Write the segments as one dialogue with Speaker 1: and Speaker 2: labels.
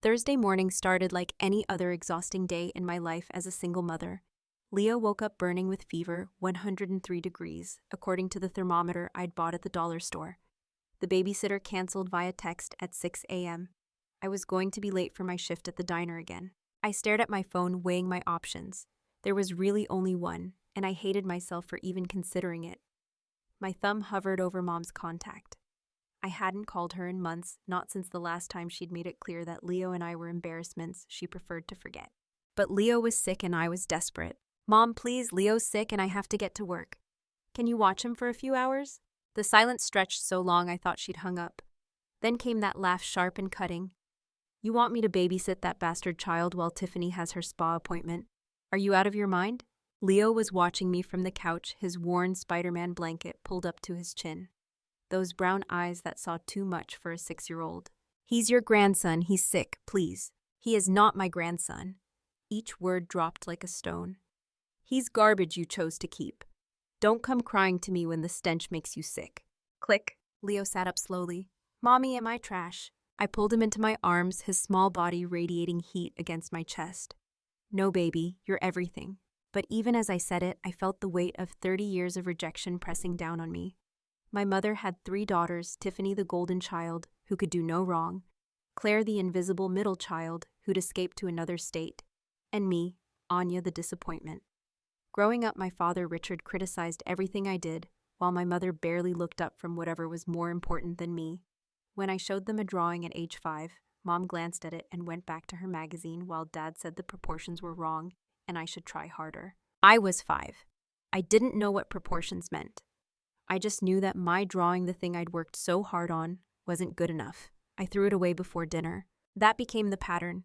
Speaker 1: Thursday morning started like any other exhausting day in my life as a single mother. Leo woke up burning with fever, 103 degrees, according to the thermometer I'd bought at the dollar store. The babysitter canceled via text at 6 a.m. I was going to be late for my shift at the diner again. I stared at my phone, weighing my options. There was really only one, and I hated myself for even considering it. My thumb hovered over Mom's contact. I hadn't called her in months, not since the last time she'd made it clear that Leo and I were embarrassments she preferred to forget. But Leo was sick and I was desperate. "Mom, please, Leo's sick and I have to get to work. Can you watch him for a few hours?" The silence stretched so long I thought she'd hung up. Then came that laugh, sharp and cutting. "You want me to babysit that bastard child while Tiffany has her spa appointment? Are you out of your mind?" Leo was watching me from the couch, his worn Spider-Man blanket pulled up to his chin. Those brown eyes that saw too much for a 6-year-old. "He's your grandson, he's sick, please." "He is not my grandson." Each word dropped like a stone. "He's garbage you chose to keep. Don't come crying to me when the stench makes you sick." Click. Leo sat up slowly. "Mommy, am I trash?" I pulled him into my arms, his small body radiating heat against my chest. "No, baby, you're everything." But even as I said it, I felt the weight of 30 years of rejection pressing down on me. My mother had 3 daughters, Tiffany the golden child, who could do no wrong, Claire the invisible middle child, who'd escaped to another state, and me, Anya the disappointment. Growing up, my father Richard criticized everything I did, while my mother barely looked up from whatever was more important than me. When I showed them a drawing at age 5, Mom glanced at it and went back to her magazine while Dad said the proportions were wrong and I should try harder. I was 5. I didn't know what proportions meant. I just knew that my drawing the thing I'd worked so hard on wasn't good enough. I threw it away before dinner. That became the pattern.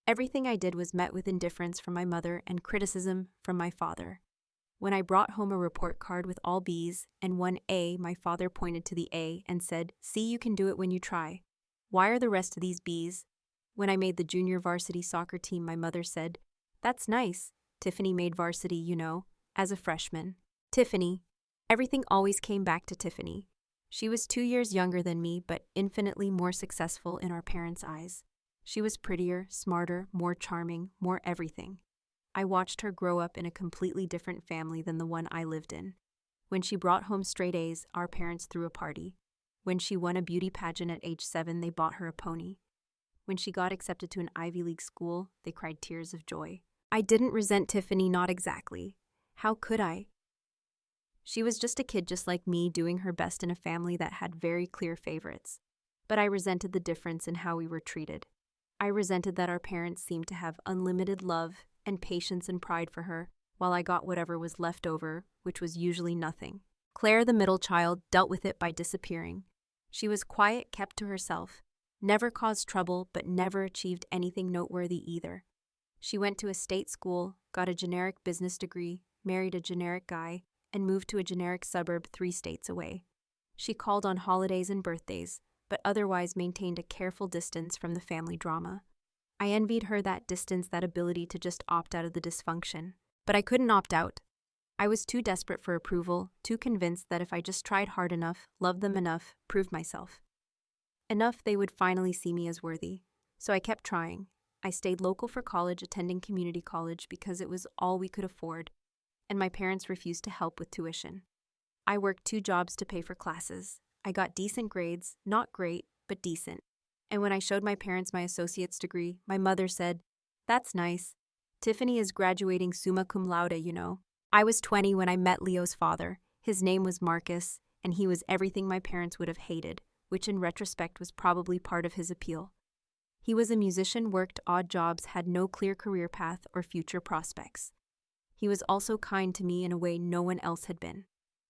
Speaker 1: Everything I did was met with indifference from my mother and criticism from my father. When I brought home a report card with all B's and 1 A, my father pointed to the A and said, "See, you can do it when you try. Why are the rest of these B's?" When I made the junior varsity soccer team, my mother said, "That's nice. Tiffany made varsity, you know, as a freshman." Tiffany. Everything always came back to Tiffany. She was 2 years younger than me, but infinitely more successful in our parents' eyes. She was prettier, smarter, more charming, more everything. I watched her grow up in a completely different family than the one I lived in. When she brought home straight A's, our parents threw a party. When she won a beauty pageant at age 7, they bought her a pony. When she got accepted to an Ivy League school, they cried tears of joy. I didn't resent Tiffany, not exactly. How could I? She was just a kid just like me, doing her best in a family that had very clear favorites. But I resented the difference in how we were treated. I resented that our parents seemed to have unlimited love and patience and pride for her, while I got whatever was left over, which was usually nothing. Claire, the middle child, dealt with it by disappearing. She was quiet, kept to herself, never caused trouble, but never achieved anything noteworthy either. She went to a state school, got a generic business degree, married a generic guy, and moved to a generic suburb 3 states away. She called on holidays and birthdays, but otherwise maintained a careful distance from the family drama. I envied her that distance, that ability to just opt out of the dysfunction. But I couldn't opt out. I was too desperate for approval, too convinced that if I just tried hard enough, loved them enough, proved myself enough, they would finally see me as worthy. So I kept trying. I stayed local for college, attending community college because it was all we could afford, and my parents refused to help with tuition. I worked 2 jobs to pay for classes. I got decent grades, not great, but decent. And when I showed my parents my associate's degree, my mother said, "That's nice. Tiffany is graduating summa cum laude, you know." I was 20 when I met Leo's father. His name was Marcus, and he was everything my parents would have hated, which in retrospect was probably part of his appeal. He was a musician, worked odd jobs, had no clear career path or future prospects. He was also kind to me in a way no one else had been.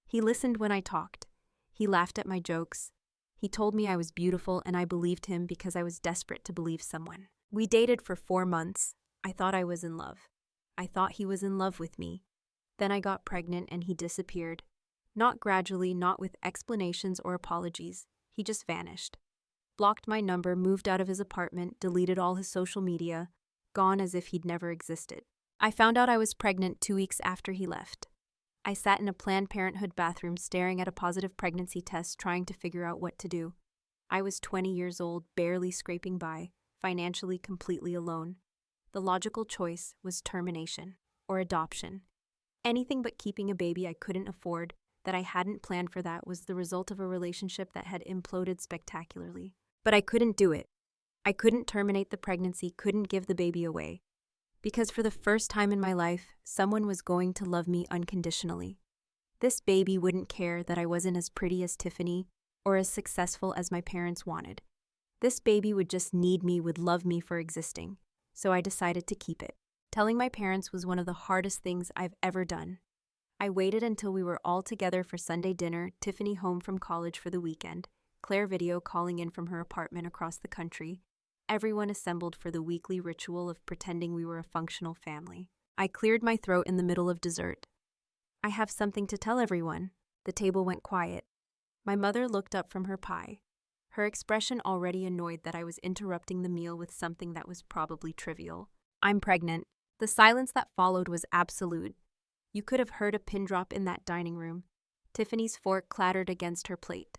Speaker 1: He listened when I talked. He laughed at my jokes. He told me I was beautiful, and I believed him because I was desperate to believe someone. We dated for 4 months. I thought I was in love. I thought he was in love with me. Then I got pregnant and he disappeared. Not gradually, not with explanations or apologies. He just vanished. Blocked my number, moved out of his apartment, deleted all his social media, gone as if he'd never existed. I found out I was pregnant 2 weeks after he left. I sat in a Planned Parenthood bathroom staring at a positive pregnancy test, trying to figure out what to do. I was 20 years old, barely scraping by, financially completely alone. The logical choice was termination or adoption. Anything but keeping a baby I couldn't afford, that I hadn't planned for. That was the result of a relationship that had imploded spectacularly. But I couldn't do it. I couldn't terminate the pregnancy, couldn't give the baby away. Because for the first time in my life, someone was going to love me unconditionally. This baby wouldn't care that I wasn't as pretty as Tiffany or as successful as my parents wanted. This baby would just need me, would love me for existing. So I decided to keep it. Telling my parents was one of the hardest things I've ever done. I waited until we were all together for Sunday dinner, Tiffany home from college for the weekend, Claire video calling in from her apartment across the country. Everyone assembled for the weekly ritual of pretending we were a functional family. I cleared my throat in the middle of dessert. I have something to tell everyone. The table went quiet. My mother looked up from her pie. Her expression already annoyed that I was interrupting the meal with something that was probably trivial. I'm pregnant. The silence that followed was absolute. You could have heard a pin drop in that dining room. Tiffany's fork clattered against her plate.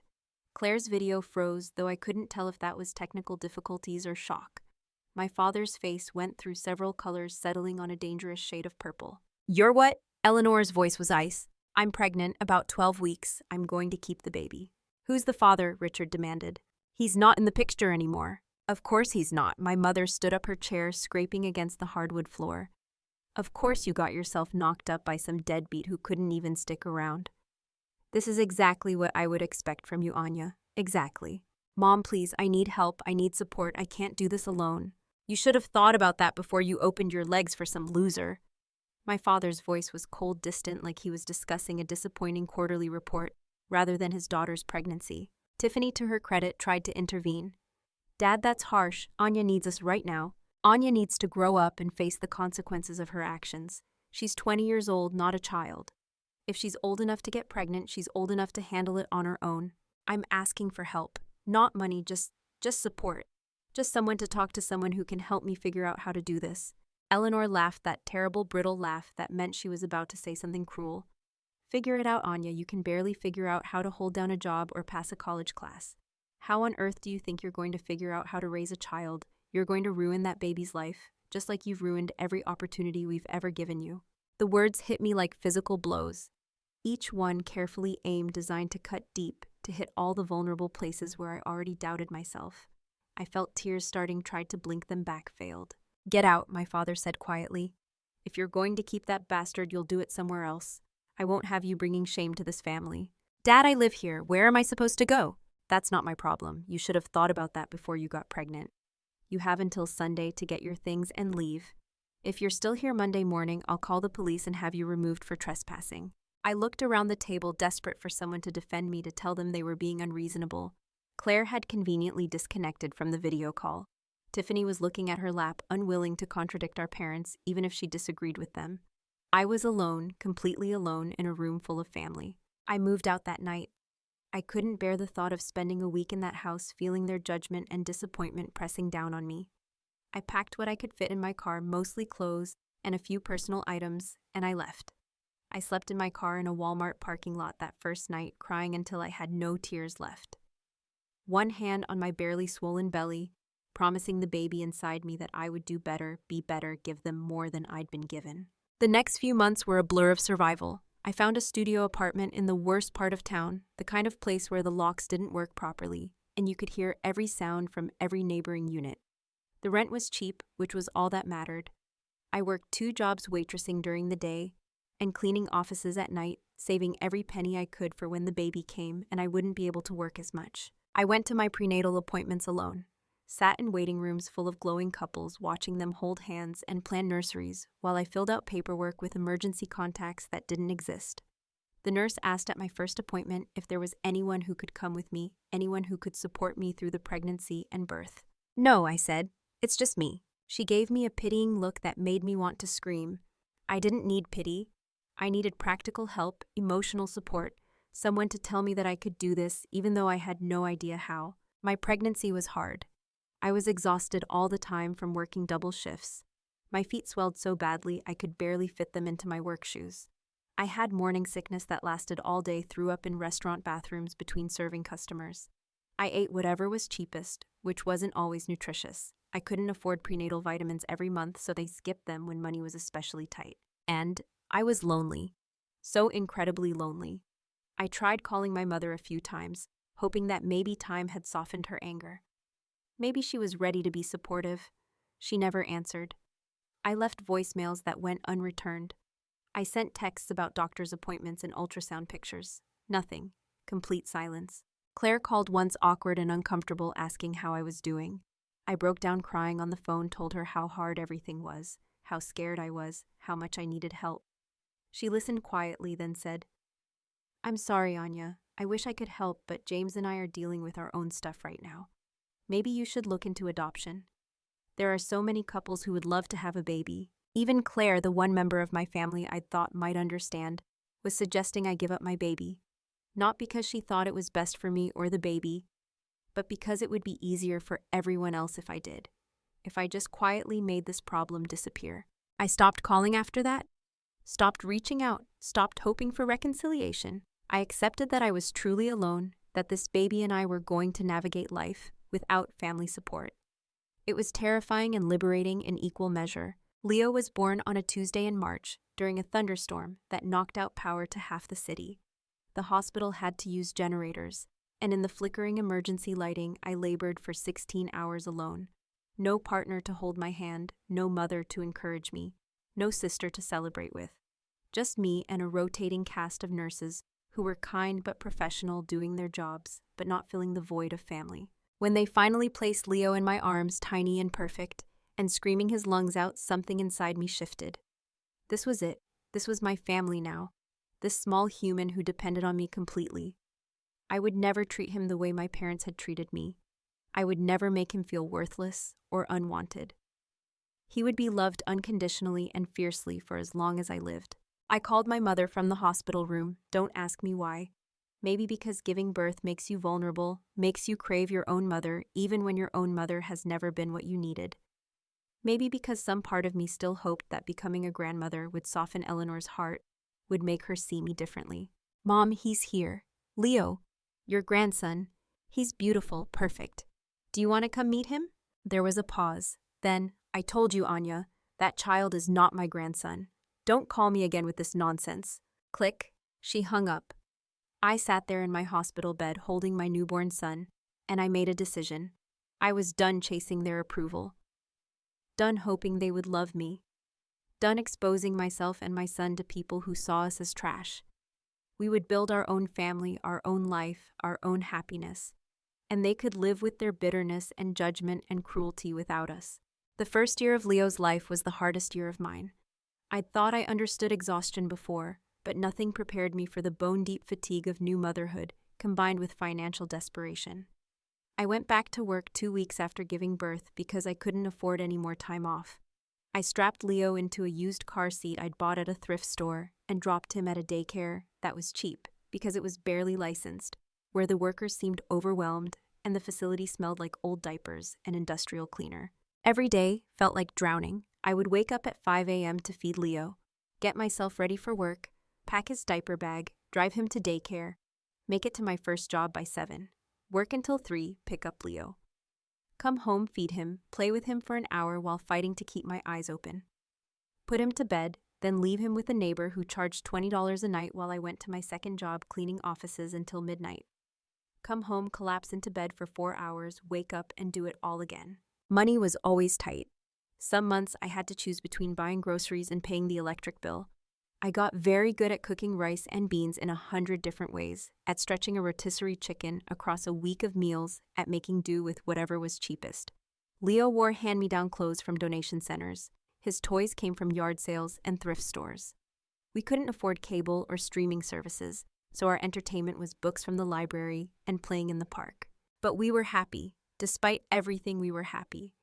Speaker 1: Claire's video froze, though I couldn't tell if that was technical difficulties or shock. My father's face went through several colors, settling on a dangerous shade of purple. You're what? Eleanor's voice was ice. I'm pregnant, about 12 weeks. I'm going to keep the baby. Who's the father? Richard demanded. He's not in the picture anymore. Of course he's not. My mother stood up her chair, scraping against the hardwood floor. Of course you got yourself knocked up by some deadbeat who couldn't even stick around. This is exactly what I would expect from you, Anya. Exactly. Mom, please, I need help. I need support. I can't do this alone. You should have thought about that before you opened your legs for some loser. My father's voice was cold, distant, like he was discussing a disappointing quarterly report rather than his daughter's pregnancy. Tiffany, to her credit, tried to intervene. Dad, that's harsh. Anya needs us right now. Anya needs to grow up and face the consequences of her actions. She's 20 years old, not a child. If she's old enough to get pregnant, she's old enough to handle it on her own. I'm asking for help. Not money, just support. Just someone to talk to, someone who can help me figure out how to do this. Eleanor laughed, that terrible, brittle laugh that meant she was about to say something cruel. Figure it out, Anya. You can barely figure out how to hold down a job or pass a college class. How on earth do you think you're going to figure out how to raise a child? You're going to ruin that baby's life, just like you've ruined every opportunity we've ever given you. The words hit me like physical blows. Each one carefully aimed, designed to cut deep, to hit all the vulnerable places where I already doubted myself. I felt tears starting, tried to blink them back, failed. Get out, my father said quietly. If you're going to keep that bastard, you'll do it somewhere else. I won't have you bringing shame to this family. Dad, I live here. Where am I supposed to go? That's not my problem. You should have thought about that before you got pregnant. You have until Sunday to get your things and leave. If you're still here Monday morning, I'll call the police and have you removed for trespassing. I looked around the table, desperate for someone to defend me, to tell them they were being unreasonable. Claire had conveniently disconnected from the video call. Tiffany was looking at her lap, unwilling to contradict our parents, even if she disagreed with them. I was alone, completely alone, in a room full of family. I moved out that night. I couldn't bear the thought of spending a week in that house, feeling their judgment and disappointment pressing down on me. I packed what I could fit in my car, mostly clothes and a few personal items, and I left. I slept in my car in a Walmart parking lot that first night, crying until I had no tears left. One hand on my barely swollen belly, promising the baby inside me that I would do better, be better, give them more than I'd been given. The next few months were a blur of survival. I found a studio apartment in the worst part of town, the kind of place where the locks didn't work properly, and you could hear every sound from every neighboring unit. The rent was cheap, which was all that mattered. I worked 2 jobs waitressing during the day and cleaning offices at night, saving every penny I could for when the baby came and I wouldn't be able to work as much. I went to my prenatal appointments alone. Sat in waiting rooms full of glowing couples, watching them hold hands and plan nurseries, while I filled out paperwork with emergency contacts that didn't exist. The nurse asked at my first appointment if there was anyone who could come with me, anyone who could support me through the pregnancy and birth. No, I said. It's just me. She gave me a pitying look that made me want to scream. I didn't need pity. I needed practical help, emotional support, someone to tell me that I could do this, even though I had no idea how. My pregnancy was hard. I was exhausted all the time from working double shifts. My feet swelled so badly I could barely fit them into my work shoes. I had morning sickness that lasted all day, threw up in restaurant bathrooms between serving customers. I ate whatever was cheapest, which wasn't always nutritious. I couldn't afford prenatal vitamins every month, so they skipped them when money was especially tight. And I was lonely. So incredibly lonely. I tried calling my mother a few times, hoping that maybe time had softened her anger. Maybe she was ready to be supportive. She never answered. I left voicemails that went unreturned. I sent texts about doctor's appointments and ultrasound pictures. Nothing. Complete silence. Claire called once, awkward and uncomfortable, asking how I was doing. I broke down crying on the phone, told her how hard everything was, how scared I was, how much I needed help. She listened quietly, then said, "I'm sorry, Anya. I wish I could help, but James and I are dealing with our own stuff right now. Maybe you should look into adoption. There are so many couples who would love to have a baby. Even Claire, the one member of my family I thought might understand, was suggesting I give up my baby. Not because she thought it was best for me or the baby, but because it would be easier for everyone else if I did. If I just quietly made this problem disappear." I stopped calling after that, stopped reaching out, stopped hoping for reconciliation. I accepted that I was truly alone, that this baby and I were going to navigate life without family support. It was terrifying and liberating in equal measure. Leo was born on a Tuesday in March during a thunderstorm that knocked out power to half the city. The hospital had to use generators, and in the flickering emergency lighting, I labored for 16 hours alone. No partner to hold my hand, no mother to encourage me, no sister to celebrate with. Just me and a rotating cast of nurses who were kind but professional, doing their jobs, but not filling the void of family. When they finally placed Leo in my arms, tiny and perfect, and screaming his lungs out, something inside me shifted. This was it. This was my family now. This small human who depended on me completely. I would never treat him the way my parents had treated me. I would never make him feel worthless or unwanted. He would be loved unconditionally and fiercely for as long as I lived. I called my mother from the hospital room. Don't ask me why. Maybe because giving birth makes you vulnerable, makes you crave your own mother, even when your own mother has never been what you needed. Maybe because some part of me still hoped that becoming a grandmother would soften Eleanor's heart, would make her see me differently. "Mom, he's here. Leo, your grandson. He's beautiful, perfect. Do you want to come meet him?" There was a pause. Then, "I told you, Anya, that child is not my grandson. Don't call me again with this nonsense." Click. She hung up. I sat there in my hospital bed holding my newborn son, and I made a decision. I was done chasing their approval. Done hoping they would love me. Done exposing myself and my son to people who saw us as trash. We would build our own family, our own life, our own happiness, and they could live with their bitterness and judgment and cruelty without us. The first year of Leo's life was the hardest year of mine. I'd thought I understood exhaustion before, but nothing prepared me for the bone-deep fatigue of new motherhood combined with financial desperation. I went back to work 2 weeks after giving birth because I couldn't afford any more time off. I strapped Leo into a used car seat I'd bought at a thrift store and dropped him at a daycare that was cheap because it was barely licensed, where the workers seemed overwhelmed and the facility smelled like old diapers and industrial cleaner. Every day felt like drowning. I would wake up at 5 a.m. to feed Leo, get myself ready for work, pack his diaper bag, drive him to daycare, make it to my first job by 7, work until 3, pick up Leo. Come home, feed him, play with him for an hour while fighting to keep my eyes open. Put him to bed, then leave him with a neighbor who charged $20 a night while I went to my second job cleaning offices until midnight. Come home, collapse into bed for 4 hours, wake up, and do it all again. Money was always tight. Some months I had to choose between buying groceries and paying the electric bill. I got very good at cooking rice and beans in 100 different ways, at stretching a rotisserie chicken across a week of meals, at making do with whatever was cheapest. Leo wore hand-me-down clothes from donation centers. His toys came from yard sales and thrift stores. We couldn't afford cable or streaming services, so our entertainment was books from the library and playing in the park. But we were happy. Despite everything, we were happy.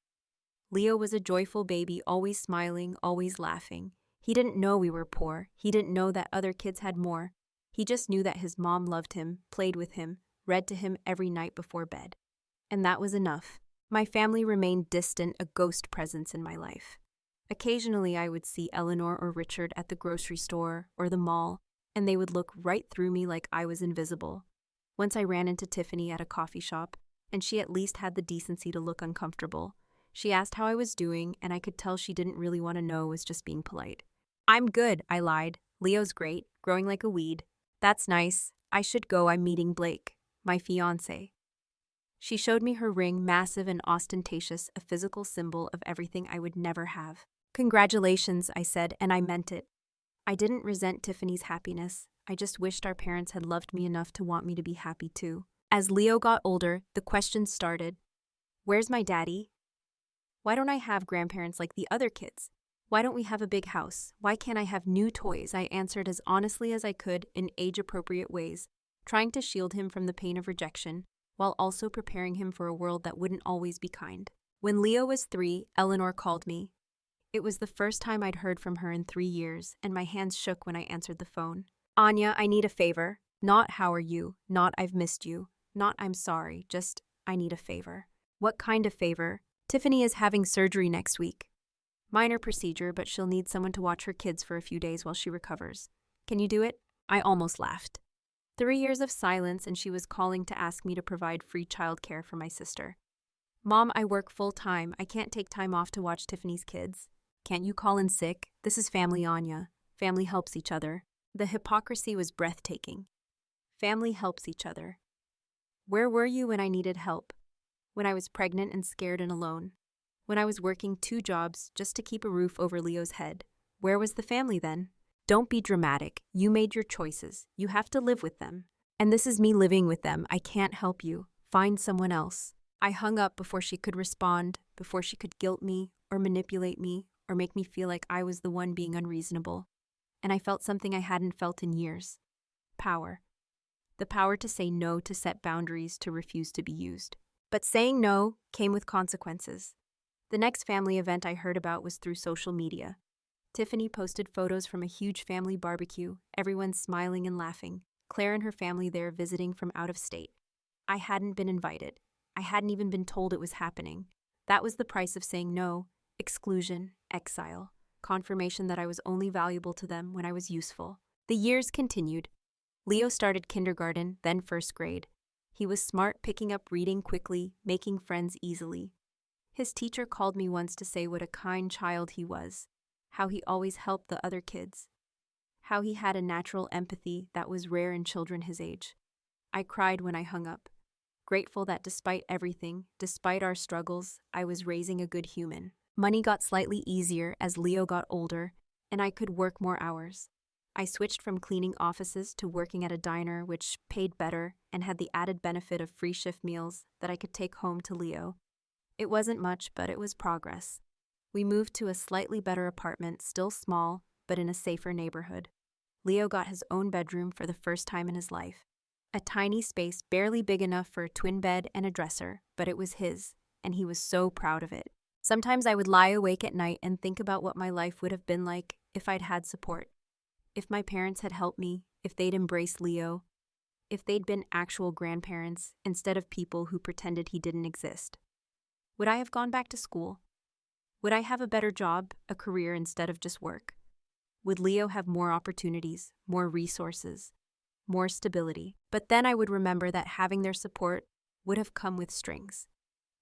Speaker 1: Leo was a joyful baby, always smiling, always laughing. He didn't know we were poor. He didn't know that other kids had more. He just knew that his mom loved him, played with him, read to him every night before bed. And that was enough. My family remained distant, a ghost presence in my life. Occasionally I would see Eleanor or Richard at the grocery store or the mall, and they would look right through me like I was invisible. Once I ran into Tiffany at a coffee shop, and she at least had the decency to look uncomfortable. She asked how I was doing, and I could tell she didn't really want to know, was just being polite. I'm good, I lied. Leo's great, growing like a weed. That's nice. I should go, I'm meeting Blake, my fiancé. She showed me her ring, massive and ostentatious, a physical symbol of everything I would never have. Congratulations, I said, and I meant it. I didn't resent Tiffany's happiness. I just wished our parents had loved me enough to want me to be happy too. As Leo got older, the questions started. Where's my daddy? Why don't I have grandparents like the other kids? Why don't we have a big house? Why can't I have new toys? I answered as honestly as I could in age-appropriate ways, trying to shield him from the pain of rejection, while also preparing him for a world that wouldn't always be kind. When Leo was 3, Eleanor called me. It was the first time I'd heard from her in 3 years, and my hands shook when I answered the phone. Anya, I need a favor. Not how are you, not I've missed you, not I'm sorry, just I need a favor. What kind of favor? Tiffany is having surgery next week. Minor procedure, but she'll need someone to watch her kids for a few days while she recovers. Can you do it? I almost laughed. 3 years of silence, and she was calling to ask me to provide free childcare for my sister. Mom, I work full-time. I can't take time off to watch Tiffany's kids. Can't you call in sick? This is family, Anya. Family helps each other. The hypocrisy was breathtaking. Family helps each other. Where were you when I needed help? When I was pregnant and scared and alone? When I was working 2 jobs just to keep a roof over Leo's head? Where was the family then? Don't be dramatic. You made your choices. You have to live with them. And this is me living with them. I can't help you. Find someone else. I hung up before she could respond, before she could guilt me or manipulate me or make me feel like I was the one being unreasonable. And I felt something I hadn't felt in years. Power. The power to say no, to set boundaries, to refuse to be used. But saying no came with consequences. The next family event I heard about was through social media. Tiffany posted photos from a huge family barbecue, everyone smiling and laughing, Claire and her family there visiting from out of state. I hadn't been invited. I hadn't even been told it was happening. That was the price of saying no: exclusion, exile, confirmation that I was only valuable to them when I was useful. The years continued. Leo started kindergarten, then first grade. He was smart, picking up reading quickly, making friends easily. His teacher called me once to say what a kind child he was, how he always helped the other kids, how he had a natural empathy that was rare in children his age. I cried when I hung up, grateful that despite everything, despite our struggles, I was raising a good human. Money got slightly easier as Leo got older, and I could work more hours. I switched from cleaning offices to working at a diner, which paid better and had the added benefit of free shift meals that I could take home to Leo. It wasn't much, but it was progress. We moved to a slightly better apartment, still small, but in a safer neighborhood. Leo got his own bedroom for the first time in his life. A tiny space, barely big enough for a twin bed and a dresser, but it was his, and he was so proud of it. Sometimes I would lie awake at night and think about what my life would have been like if I'd had support. If my parents had helped me, if they'd embraced Leo, if they'd been actual grandparents instead of people who pretended he didn't exist. Would I have gone back to school? Would I have a better job, a career instead of just work? Would Leo have more opportunities, more resources, more stability? But then I would remember that having their support would have come with strings,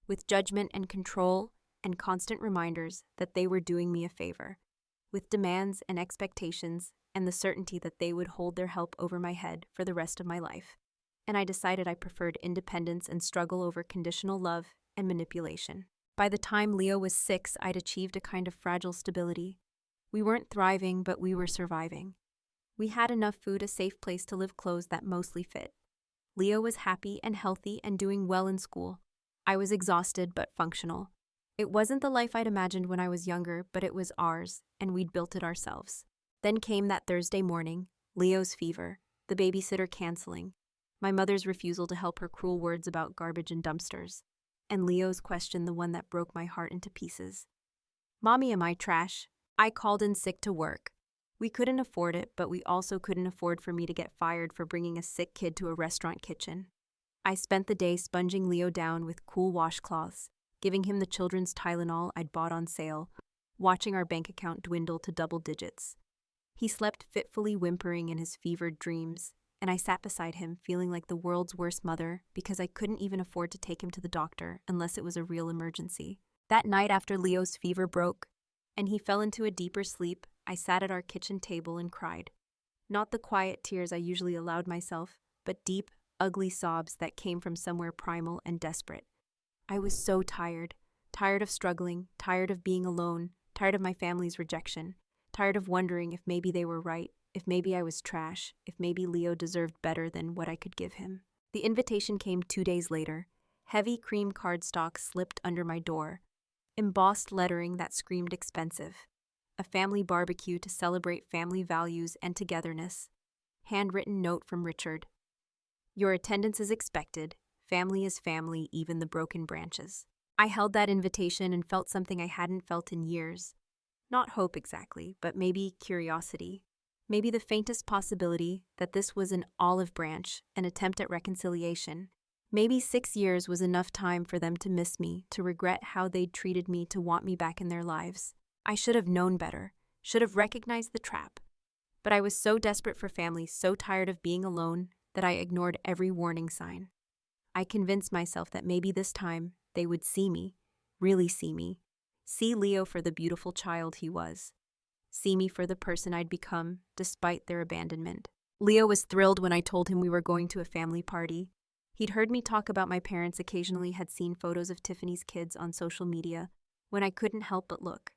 Speaker 1: with judgment and control and constant reminders that they were doing me a favor, with demands and expectations and the certainty that they would hold their help over my head for the rest of my life. And I decided I preferred independence and struggle over conditional love and manipulation. By the time Leo was 6, I'd achieved a kind of fragile stability. We weren't thriving, but we were surviving. We had enough food, a safe place to live, clothes that mostly fit. Leo was happy and healthy and doing well in school. I was exhausted but functional. It wasn't the life I'd imagined when I was younger, but it was ours, and we'd built it ourselves. Then came that Thursday morning, Leo's fever, the babysitter canceling, my mother's refusal to help her cruel words about garbage and dumpsters, and Leo's question, the one that broke my heart into pieces. Mommy, am I trash? I called in sick to work. We couldn't afford it, but we also couldn't afford for me to get fired for bringing a sick kid to a restaurant kitchen. I spent the day sponging Leo down with cool washcloths, giving him the children's Tylenol I'd bought on sale, watching our bank account dwindle to double digits. He slept fitfully, whimpering in his fevered dreams, and I sat beside him feeling like the world's worst mother because I couldn't even afford to take him to the doctor unless it was a real emergency. That night after Leo's fever broke, and he fell into a deeper sleep, I sat at our kitchen table and cried. Not the quiet tears I usually allowed myself, but deep, ugly sobs that came from somewhere primal and desperate. I was so tired. Tired of struggling, tired of being alone, tired of my family's rejection, tired of wondering if maybe they were right, if maybe I was trash, if maybe Leo deserved better than what I could give him. The invitation came 2 days later. Heavy cream cardstock slipped under my door. Embossed lettering that screamed expensive. A family barbecue to celebrate family values and togetherness. Handwritten note from Richard. Your attendance is expected. Family is family, even the broken branches. I held that invitation and felt something I hadn't felt in years. Not hope exactly, but maybe curiosity. Maybe the faintest possibility that this was an olive branch, an attempt at reconciliation. Maybe 6 years was enough time for them to miss me, to regret how they'd treated me, to want me back in their lives. I should have known better, should have recognized the trap. But I was so desperate for family, so tired of being alone, that I ignored every warning sign. I convinced myself that maybe this time they would see me, really see me, see Leo for the beautiful child he was, see me for the person I'd become despite their abandonment. Leo was thrilled when I told him we were going to a family party. He'd heard me talk about my parents, occasionally had seen photos of Tiffany's kids on social media, when I couldn't help but look.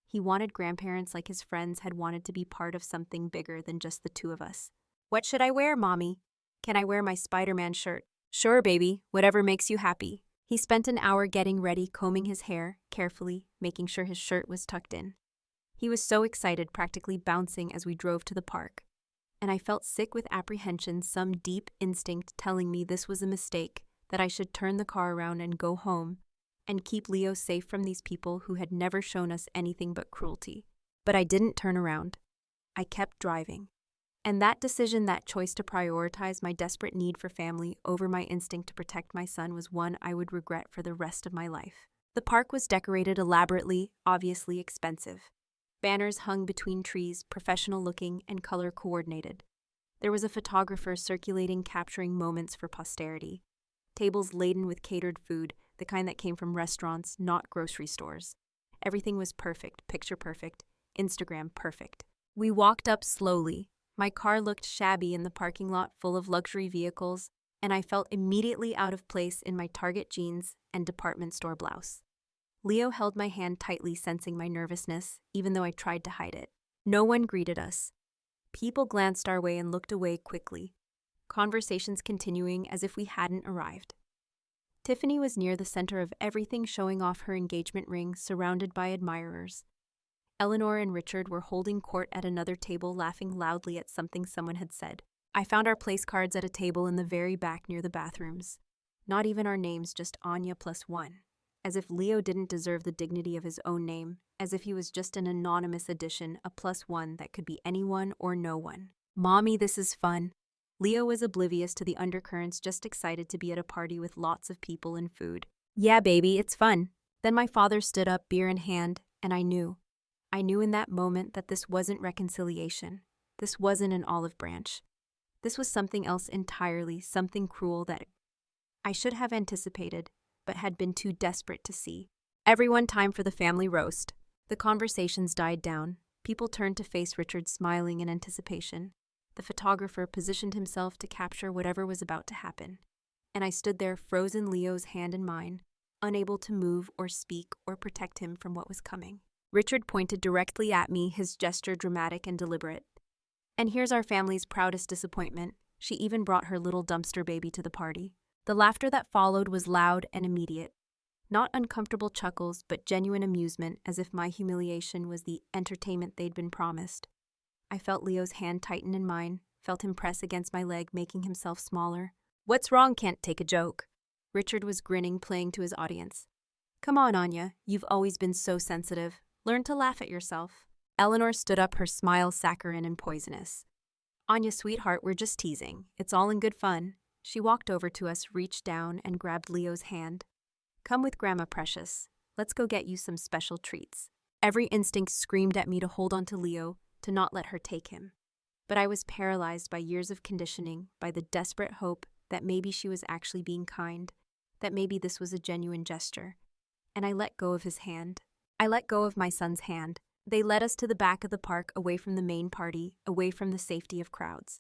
Speaker 1: He wanted grandparents like his friends had wanted to be part of something bigger than just the two of us. What should I wear, Mommy? Can I wear my Spider-Man shirt? Sure, baby, whatever makes you happy. He spent an hour getting ready, combing his hair, carefully, making sure his shirt was tucked in. He was so excited, practically bouncing as we drove to the park. And I felt sick with apprehension, some deep instinct telling me this was a mistake, that I should turn the car around and go home, and keep Leo safe from these people who had never shown us anything but cruelty. But I didn't turn around. I kept driving. And that decision, that choice to prioritize my desperate need for family over my instinct to protect my son, was one I would regret for the rest of my life. The park was decorated elaborately, obviously expensive. Banners hung between trees, professional-looking and color-coordinated. There was a photographer circulating, capturing moments for posterity. Tables laden with catered food, the kind that came from restaurants, not grocery stores. Everything was perfect, picture perfect, Instagram perfect. We walked up slowly. My car looked shabby in the parking lot full of luxury vehicles, and I felt immediately out of place in my Target jeans and department store blouse. Leo held my hand tightly, sensing my nervousness, even though I tried to hide it. No one greeted us. People glanced our way and looked away quickly, conversations continuing as if we hadn't arrived. Tiffany was near the center of everything, showing off her engagement ring, surrounded by admirers. Eleanor and Richard were holding court at another table, laughing loudly at something someone had said. I found our place cards at a table in the very back near the bathrooms. Not even our names, just Anya +1. As if Leo didn't deserve the dignity of his own name, as if he was just an anonymous addition, a +1 that could be anyone or no one. Mommy, this is fun. Leo was oblivious to the undercurrents, just excited to be at a party with lots of people and food. Yeah, baby, it's fun. Then my father stood up, beer in hand, and I knew. I knew in that moment that this wasn't reconciliation. This wasn't an olive branch. This was something else entirely, something cruel that I should have anticipated, but had been too desperate to see. Everyone, time for the family roast. The conversations died down. People turned to face Richard, smiling in anticipation. The photographer positioned himself to capture whatever was about to happen. And I stood there, frozen, Leo's hand in mine, unable to move or speak or protect him from what was coming. Richard pointed directly at me, his gesture dramatic and deliberate. And here's our family's proudest disappointment. She even brought her little dumpster baby to the party. The laughter that followed was loud and immediate. Not uncomfortable chuckles, but genuine amusement, as if my humiliation was the entertainment they'd been promised. I felt Leo's hand tighten in mine, felt him press against my leg, making himself smaller. What's wrong? Can't take a joke. Richard was grinning, playing to his audience. Come on, Anya, you've always been so sensitive. Learn to laugh at yourself. Eleanor stood up, her smile saccharine and poisonous. Anya, sweetheart, we're just teasing. It's all in good fun. She walked over to us, reached down, and grabbed Leo's hand. Come with Grandma Precious. Let's go get you some special treats. Every instinct screamed at me to hold on to Leo, to not let her take him. But I was paralyzed by years of conditioning, by the desperate hope that maybe she was actually being kind, that maybe this was a genuine gesture. and I let go of his hand. I let go of my son's hand. They led us to the back of the park, away from the main party, away from the safety of crowds.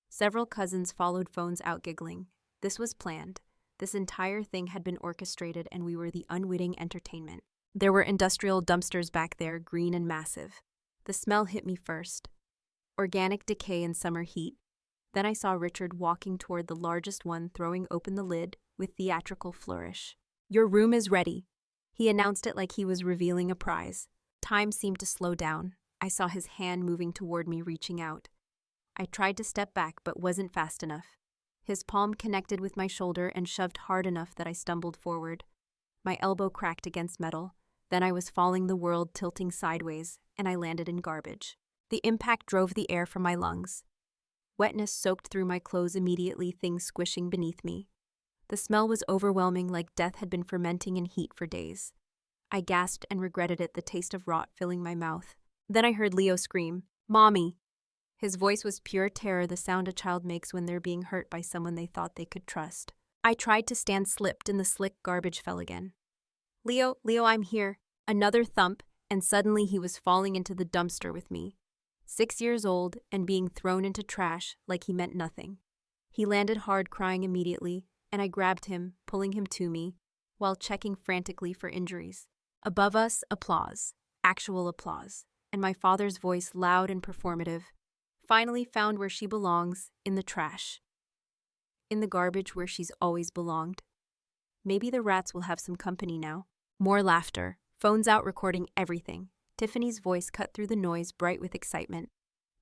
Speaker 1: Several cousins followed, phones out, giggling. This was planned. This entire thing had been orchestrated, and we were the unwitting entertainment. There were industrial dumpsters back there, green and massive. The smell hit me first. Organic decay in summer heat. Then I saw Richard walking toward the largest one, throwing open the lid with theatrical flourish. "Your room is ready." He announced it like he was revealing a prize. Time seemed to slow down. I saw his hand moving toward me, reaching out. I tried to step back but wasn't fast enough. His palm connected with my shoulder and shoved hard enough that I stumbled forward. My elbow cracked against metal. Then I was falling, the world tilting sideways, and I landed in garbage. The impact drove the air from my lungs. Wetness soaked through my clothes immediately, things squishing beneath me. The smell was overwhelming, like death had been fermenting in heat for days. I gasped and regretted it, the taste of rot filling my mouth. Then I heard Leo scream, "Mommy!" His voice was pure terror, the sound a child makes when they're being hurt by someone they thought they could trust. I tried to stand, slipped, and the slick garbage fell again. Leo, I'm here." Another thump, and suddenly he was falling into the dumpster with me. 6 years old and being thrown into trash like he meant nothing. He landed hard, crying immediately, and I grabbed him, pulling him to me, while checking frantically for injuries. Above us, applause, actual applause, and my father's voice, loud and performative, "Finally found where she belongs, in the trash. In the garbage where she's always belonged. Maybe the rats will have some company now." More laughter, phones out, recording everything. Tiffany's voice cut through the noise, bright with excitement.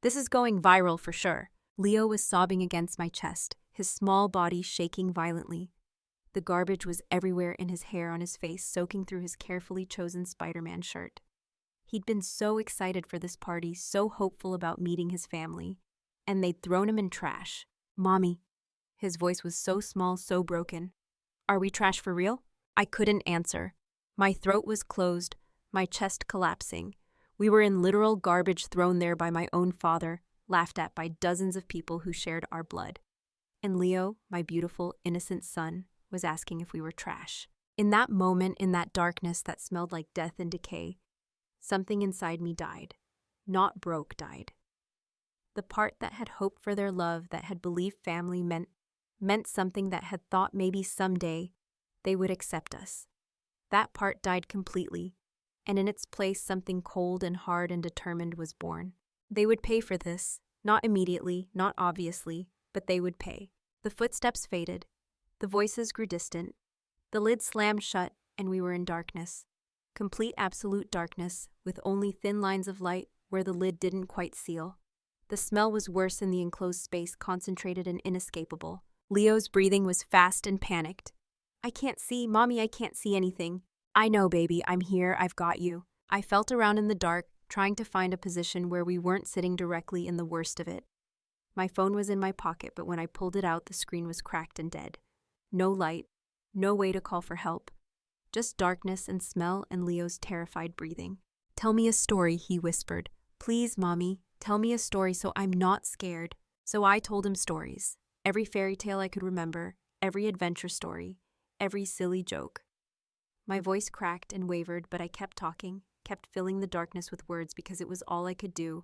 Speaker 1: "This is going viral for sure." Leo was sobbing against my chest, his small body shaking violently. The garbage was everywhere, in his hair, on his face, soaking through his carefully chosen Spider-Man shirt. He'd been so excited for this party, so hopeful about meeting his family, and they'd thrown him in trash. "Mommy." His voice was so small, so broken. "Are we trash for real?" I couldn't answer. My throat was closed, my chest collapsing. We were in literal garbage, thrown there by my own father, laughed at by dozens of people who shared our blood. And Leo, my beautiful, innocent son, was asking if we were trash. In that moment, in that darkness that smelled like death and decay, something inside me died. Not broke, died. The part that had hoped for their love, that had believed family meant something, that had thought maybe someday they would accept us. That part died completely, and in its place something cold and hard and determined was born. They would pay for this, not immediately, not obviously, but they would pay. The footsteps faded. The voices grew distant. The lid slammed shut, and we were in darkness. Complete, absolute darkness, with only thin lines of light where the lid didn't quite seal. The smell was worse in the enclosed space, concentrated and inescapable. Leo's breathing was fast and panicked. "I can't see, Mommy, I can't see anything." "I know, baby, I'm here, I've got you." I felt around in the dark, trying to find a position where we weren't sitting directly in the worst of it. My phone was in my pocket, but when I pulled it out, the screen was cracked and dead. No light, no way to call for help. Just darkness and smell and Leo's terrified breathing. "Tell me a story," he whispered. "Please, Mommy, tell me a story so I'm not scared." So I told him stories. Every fairy tale I could remember, every adventure story, every silly joke. My voice cracked and wavered, but I kept talking, kept filling the darkness with words because it was all I could do,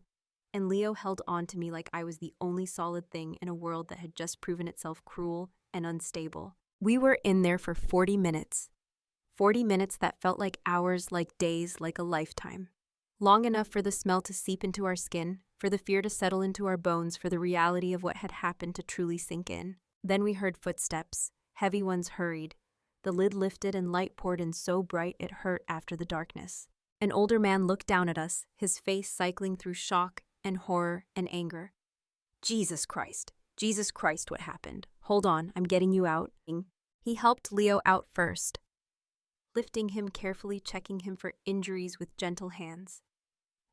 Speaker 1: and Leo held on to me like I was the only solid thing in a world that had just proven itself cruel and unstable. We were in there for 40 minutes. 40 minutes that felt like hours, like days, like a lifetime. Long enough for the smell to seep into our skin, for the fear to settle into our bones, for the reality of what had happened to truly sink in. Then we heard footsteps. Heavy ones hurried. The lid lifted and light poured in so bright it hurt after the darkness. An older man looked down at us, his face cycling through shock and horror and anger. Jesus Christ, what happened? Hold on, I'm getting you out." He helped Leo out first, lifting him carefully, checking him for injuries with gentle hands.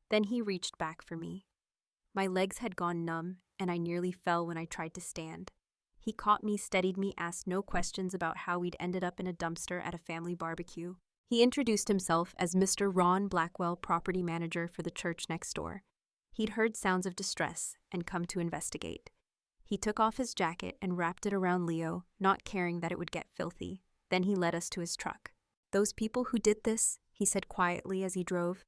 Speaker 1: Then he reached back for me. My legs had gone numb, and I nearly fell when I tried to stand. He caught me, steadied me, asked no questions about how we'd ended up in a dumpster at a family barbecue. He introduced himself as Mr. Ron Blackwell, property manager for the church next door. He'd heard sounds of distress and come to investigate. He took off his jacket and wrapped it around Leo, not caring that it would get filthy. Then he led us to his truck. Those people who did this, he said quietly as he drove,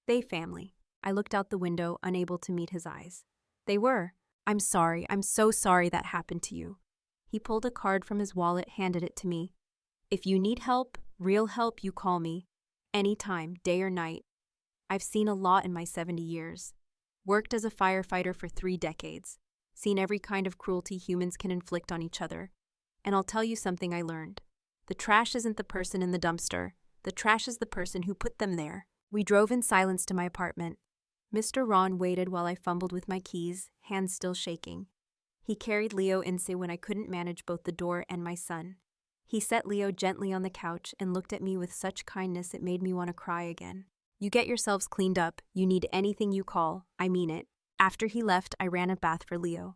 Speaker 1: they family. I looked out the window, unable to meet his eyes. They were. I'm sorry. I'm so sorry that happened to you. He pulled a card from his wallet, handed it to me. If you need help, real help, you call me. Anytime, day or night. I've seen a lot in my 70 years. Worked as a firefighter for 3 decades. Seen every kind of cruelty humans can inflict on each other. And I'll tell you something I learned. The trash isn't the person in the dumpster. The trash is the person who put them there. We drove in silence to my apartment. Mr. Ron waited while I fumbled with my keys, hands still shaking. He carried Leo Ince when I couldn't manage both the door and my son. He set Leo gently on the couch and looked at me with such kindness it made me want to cry again. You get yourselves cleaned up. You need anything you call. I mean it. After he left, I ran a bath for Leo.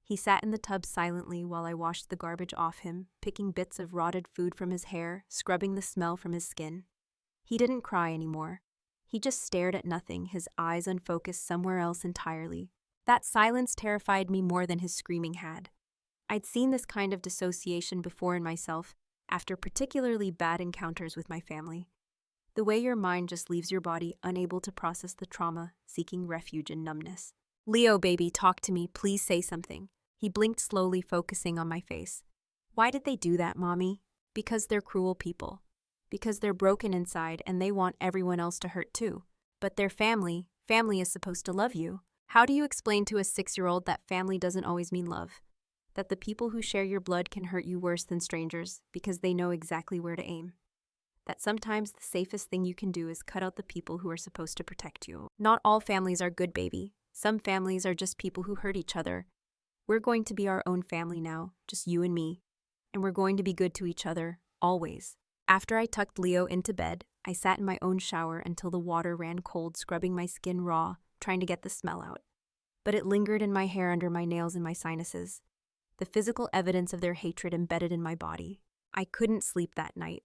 Speaker 1: He sat in the tub silently while I washed the garbage off him, picking bits of rotted food from his hair, scrubbing the smell from his skin. He didn't cry anymore. He just stared at nothing, his eyes unfocused somewhere else entirely. That silence terrified me more than his screaming had. I'd seen this kind of dissociation before in myself, after particularly bad encounters with my family. The way your mind just leaves your body, unable to process the trauma, seeking refuge in numbness. Leo, baby, talk to me. Please say something. He blinked slowly, focusing on my face. Why did they do that, Mommy? Because they're cruel people. Because they're broken inside and they want everyone else to hurt too. But they're family. Family is supposed to love you. How do you explain to a 6-year-old that family doesn't always mean love? That the people who share your blood can hurt you worse than strangers because they know exactly where to aim? That sometimes the safest thing you can do is cut out the people who are supposed to protect you. Not all families are good, baby. Some families are just people who hurt each other. We're going to be our own family now, just you and me. And we're going to be good to each other, always. After I tucked Leo into bed, I sat in my own shower until the water ran cold, scrubbing my skin raw, trying to get the smell out. But it lingered in my hair, under my nails, and my sinuses. The physical evidence of their hatred embedded in my body. I couldn't sleep that night.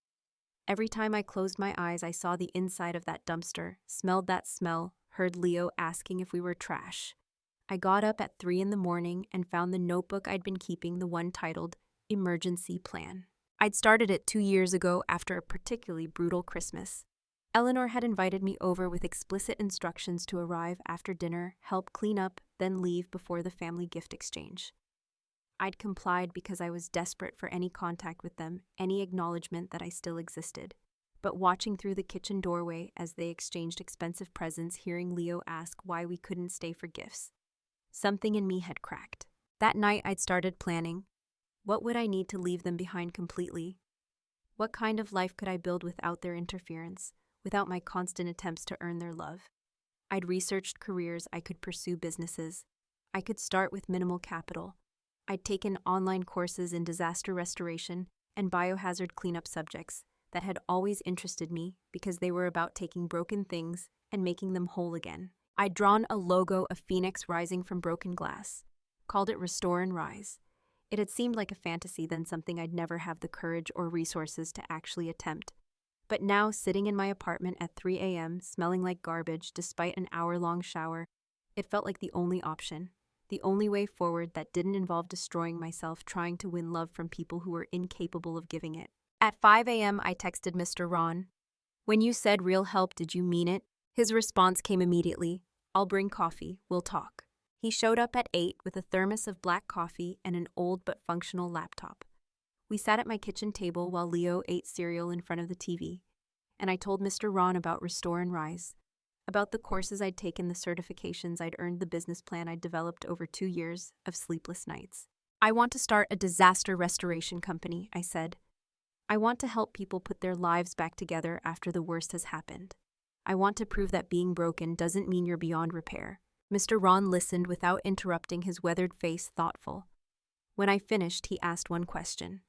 Speaker 1: Every time I closed my eyes, I saw the inside of that dumpster, smelled that smell, heard Leo asking if we were trash. I got up at 3 a.m. and found the notebook I'd been keeping, the one titled Emergency Plan. I'd started it 2 years ago after a particularly brutal Christmas. Eleanor had invited me over with explicit instructions to arrive after dinner, help clean up, then leave before the family gift exchange. I'd complied because I was desperate for any contact with them, any acknowledgement that I still existed. But watching through the kitchen doorway as they exchanged expensive presents, hearing Leo ask why we couldn't stay for gifts, something in me had cracked. That night I'd started planning. What would I need to leave them behind completely? What kind of life could I build without their interference, without my constant attempts to earn their love? I'd researched careers I could pursue, businesses. I could start with minimal capital. I'd taken online courses in disaster restoration and biohazard cleanup subjects that had always interested me because they were about taking broken things and making them whole again. I'd drawn a logo of Phoenix rising from broken glass, called it Restore and Rise. It had seemed like a fantasy, then something I'd never have the courage or resources to actually attempt. But now, sitting in my apartment at 3 a.m., smelling like garbage despite an hour-long shower, it felt like the only option, the only way forward that didn't involve destroying myself trying to win love from people who were incapable of giving it. At 5 a.m., I texted Mr. Ron. When you said real help, did you mean it? His response came immediately. I'll bring coffee. We'll talk. He showed up at 8 with a thermos of black coffee and an old but functional laptop. We sat at my kitchen table while Leo ate cereal in front of the TV, and I told Mr. Ron about Restore and Rise, about the courses I'd taken, the certifications I'd earned, the business plan I'd developed over 2 years of sleepless nights. I want to start a disaster restoration company, I said. I want to help people put their lives back together after the worst has happened. I want to prove that being broken doesn't mean you're beyond repair. Mr. Ron listened without interrupting, his weathered face thoughtful. When I finished, he asked one question.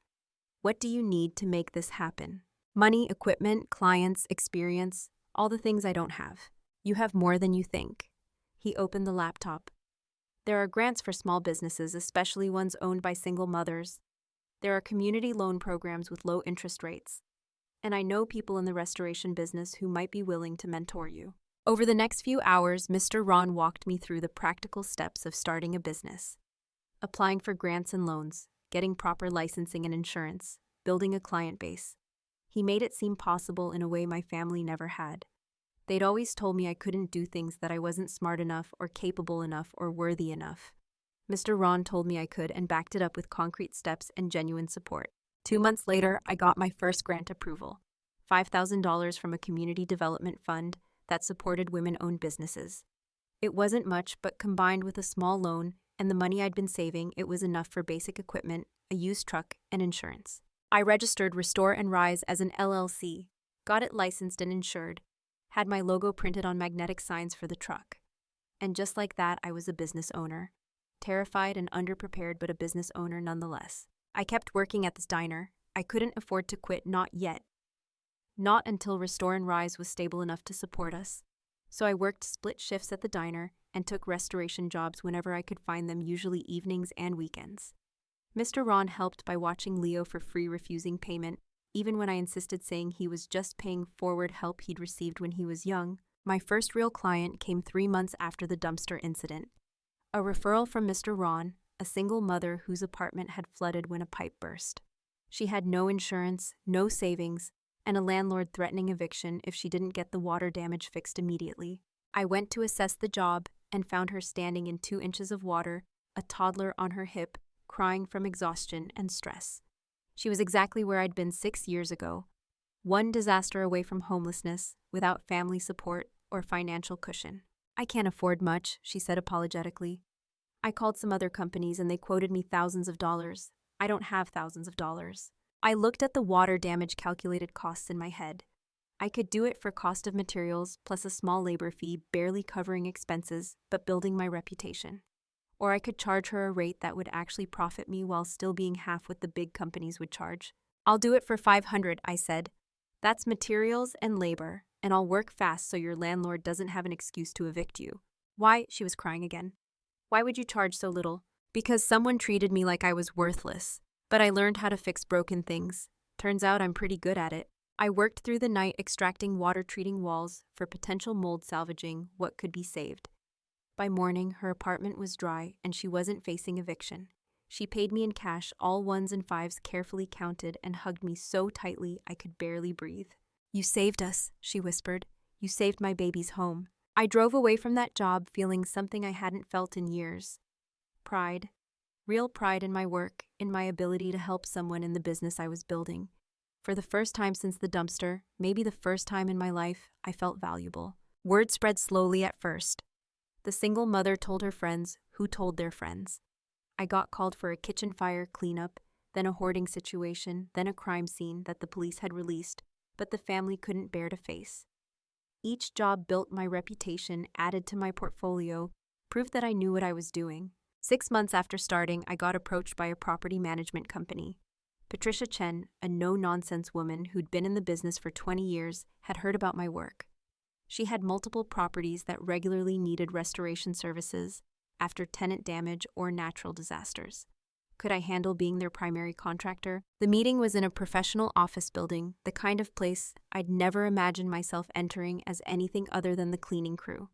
Speaker 1: What do you need to make this happen? Money, equipment, clients, experience, all the things I don't have. You have more than you think. He opened the laptop. There are grants for small businesses, especially ones owned by single mothers. There are community loan programs with low interest rates. And I know people in the restoration business who might be willing to mentor you. Over the next few hours, Mr. Ron walked me through the practical steps of starting a business. Applying for grants and loans, getting proper licensing and insurance, building a client base. He made it seem possible in a way my family never had. They'd always told me I couldn't do things, that I wasn't smart enough or capable enough or worthy enough. Mr. Ron told me I could and backed it up with concrete steps and genuine support. 2 months later, I got my first grant approval, $5,000 from a community development fund that supported women-owned businesses. It wasn't much, but combined with a small loan and the money I'd been saving, it was enough for basic equipment, a used truck, and insurance. I registered Restore and Rise as an LLC, got it licensed and insured, had my logo printed on magnetic signs for the truck. And just like that, I was a business owner. Terrified and underprepared, but a business owner nonetheless. I kept working at this diner. I couldn't afford to quit, not yet. Not until Restore and Rise was stable enough to support us. So I worked split shifts at the diner and took restoration jobs whenever I could find them, usually evenings and weekends. Mr. Ron helped by watching Leo for free, refusing payment, even when I insisted, saying he was just paying forward help he'd received when he was young. My first real client came 3 months after the dumpster incident. A referral from Mr. Ron, a single mother whose apartment had flooded when a pipe burst. She had no insurance, no savings, and a landlord threatening eviction if she didn't get the water damage fixed immediately. I went to assess the job and found her standing in 2 inches of water, a toddler on her hip, crying from exhaustion and stress. She was exactly where I'd been 6 years ago, one disaster away from homelessness, without family support or financial cushion. "I can't afford much," she said apologetically. "I called some other companies and they quoted me thousands of dollars. I don't have thousands of dollars." I looked at the water damage calculated costs in my head. I could do it for cost of materials plus a small labor fee, barely covering expenses, but building my reputation. Or I could charge her a rate that would actually profit me while still being half what the big companies would charge. "I'll do it for $500, I said. "That's materials and labor, and I'll work fast so your landlord doesn't have an excuse to evict you." "Why?" She was crying again. "Why would you charge so little?" "Because someone treated me like I was worthless. But I learned how to fix broken things. Turns out I'm pretty good at it." I worked through the night extracting water, treating walls for potential mold, salvaging what could be saved. By morning, her apartment was dry and she wasn't facing eviction. She paid me in cash, all 1s and 5s carefully counted, and hugged me so tightly I could barely breathe. "You saved us," she whispered. "You saved my baby's home." I drove away from that job feeling something I hadn't felt in years. Pride. Real pride in my work, in my ability to help someone in the business I was building. For the first time since the dumpster, maybe the first time in my life, I felt valuable. Word spread slowly at first. The single mother told her friends, who told their friends. I got called for a kitchen fire cleanup, then a hoarding situation, then a crime scene that the police had released, but the family couldn't bear to face. Each job built my reputation, added to my portfolio, proved that I knew what I was doing. 6 months after starting, I got approached by a property management company. Patricia Chen, a no-nonsense woman who'd been in the business for 20 years, had heard about my work. She had multiple properties that regularly needed restoration services after tenant damage or natural disasters. Could I handle being their primary contractor? The meeting was in a professional office building, the kind of place I'd never imagined myself entering as anything other than the cleaning crew.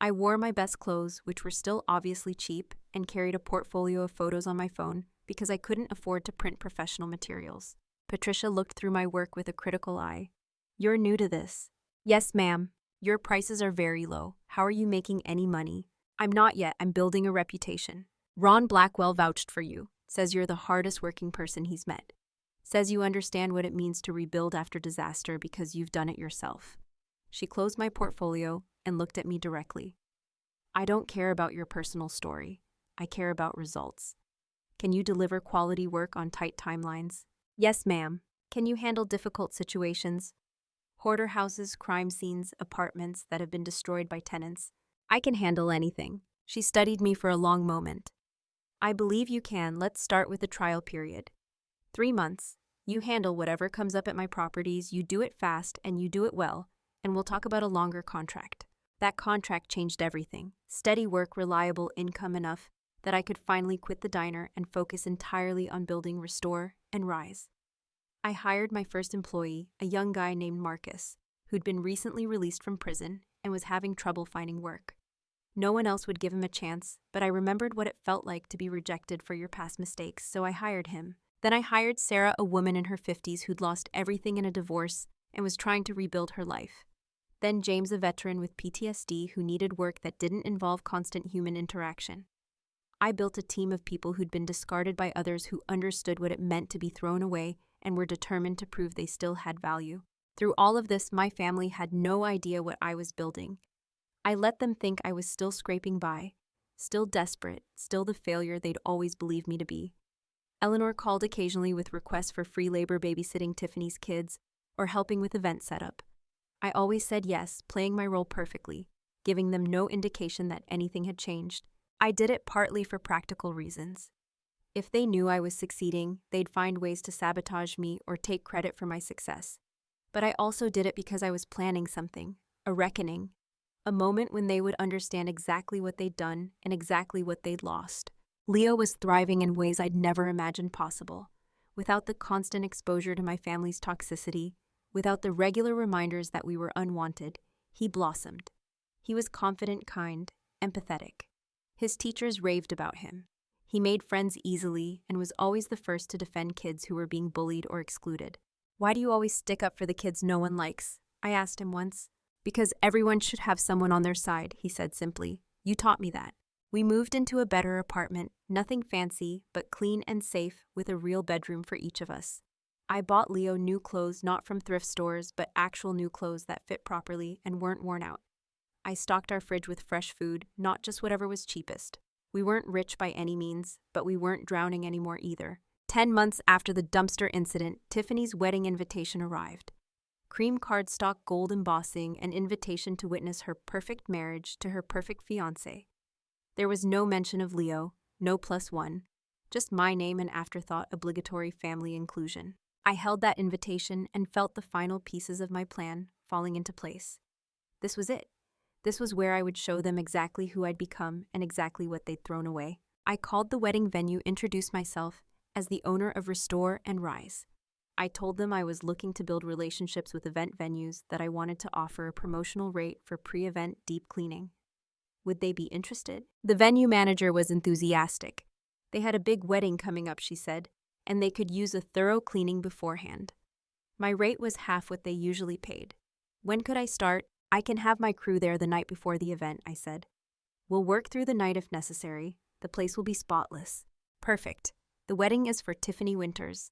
Speaker 1: I wore my best clothes, which were still obviously cheap, and carried a portfolio of photos on my phone because I couldn't afford to print professional materials. Patricia looked through my work with a critical eye. "You're new to this." "Yes, ma'am. Your prices are very low. How are you making any money?" "I'm not yet. I'm building a reputation. Ron Blackwell vouched for you. Says you're the hardest working person he's met. Says you understand what it means to rebuild after disaster because you've done it yourself." She closed my portfolio and looked at me directly. "I don't care about your personal story. I care about results. Can you deliver quality work on tight timelines?" "Yes, ma'am." "Can you handle difficult situations? Hoarder houses, crime scenes, apartments that have been destroyed by tenants?" "I can handle anything." She studied me for a long moment. "I believe you can. Let's start with the trial period. 3 months. You handle whatever comes up at my properties, you do it fast, and you do it well, and we'll talk about a longer contract." That contract changed everything. Steady work, reliable income, enough that I could finally quit the diner and focus entirely on building Restore and Rise. I hired my first employee, a young guy named Marcus, who'd been recently released from prison and was having trouble finding work. No one else would give him a chance, but I remembered what it felt like to be rejected for your past mistakes, so I hired him. Then I hired Sarah, a woman in her 50s who'd lost everything in a divorce and was trying to rebuild her life. Then James, a veteran with PTSD who needed work that didn't involve constant human interaction. I built a team of people who'd been discarded by others who understood what it meant to be thrown away and were determined to prove they still had value. Through all of this, my family had no idea what I was building. I let them think I was still scraping by, still desperate, still the failure they'd always believed me to be. Eleanor called occasionally with requests for free labor babysitting Tiffany's kids or helping with event setup. I always said yes, playing my role perfectly, giving them no indication that anything had changed. I did it partly for practical reasons. If they knew I was succeeding, they'd find ways to sabotage me or take credit for my success. But I also did it because I was planning something, a reckoning, a moment when they would understand exactly what they'd done and exactly what they'd lost. Leo was thriving in ways I'd never imagined possible. Without the constant exposure to my family's toxicity, without the regular reminders that we were unwanted, he blossomed. He was confident, kind, empathetic. His teachers raved about him. He made friends easily and was always the first to defend kids who were being bullied or excluded. "Why do you always stick up for the kids no one likes?" I asked him once. "Because everyone should have someone on their side," he said simply. "You taught me that." We moved into a better apartment, nothing fancy, but clean and safe, with a real bedroom for each of us. I bought Leo new clothes, not from thrift stores, but actual new clothes that fit properly and weren't worn out. I stocked our fridge with fresh food, not just whatever was cheapest. We weren't rich by any means, but we weren't drowning anymore either. 10 months after the dumpster incident, Tiffany's wedding invitation arrived. Cream cardstock, gold embossing, an invitation to witness her perfect marriage to her perfect fiancé. There was no mention of Leo, no +1, just my name and afterthought obligatory family inclusion. I held that invitation and felt the final pieces of my plan falling into place. This was it. This was where I would show them exactly who I'd become and exactly what they'd thrown away. I called the wedding venue, introduced myself as the owner of Restore and Rise. I told them I was looking to build relationships with event venues, that I wanted to offer a promotional rate for pre-event deep cleaning. Would they be interested? The venue manager was enthusiastic. They had a big wedding coming up, she said, and they could use a thorough cleaning beforehand. My rate was half what they usually paid. When could I start? I can have my crew there the night before the event, I said. We'll work through the night if necessary. The place will be spotless. Perfect. The wedding is for Tiffany Winters.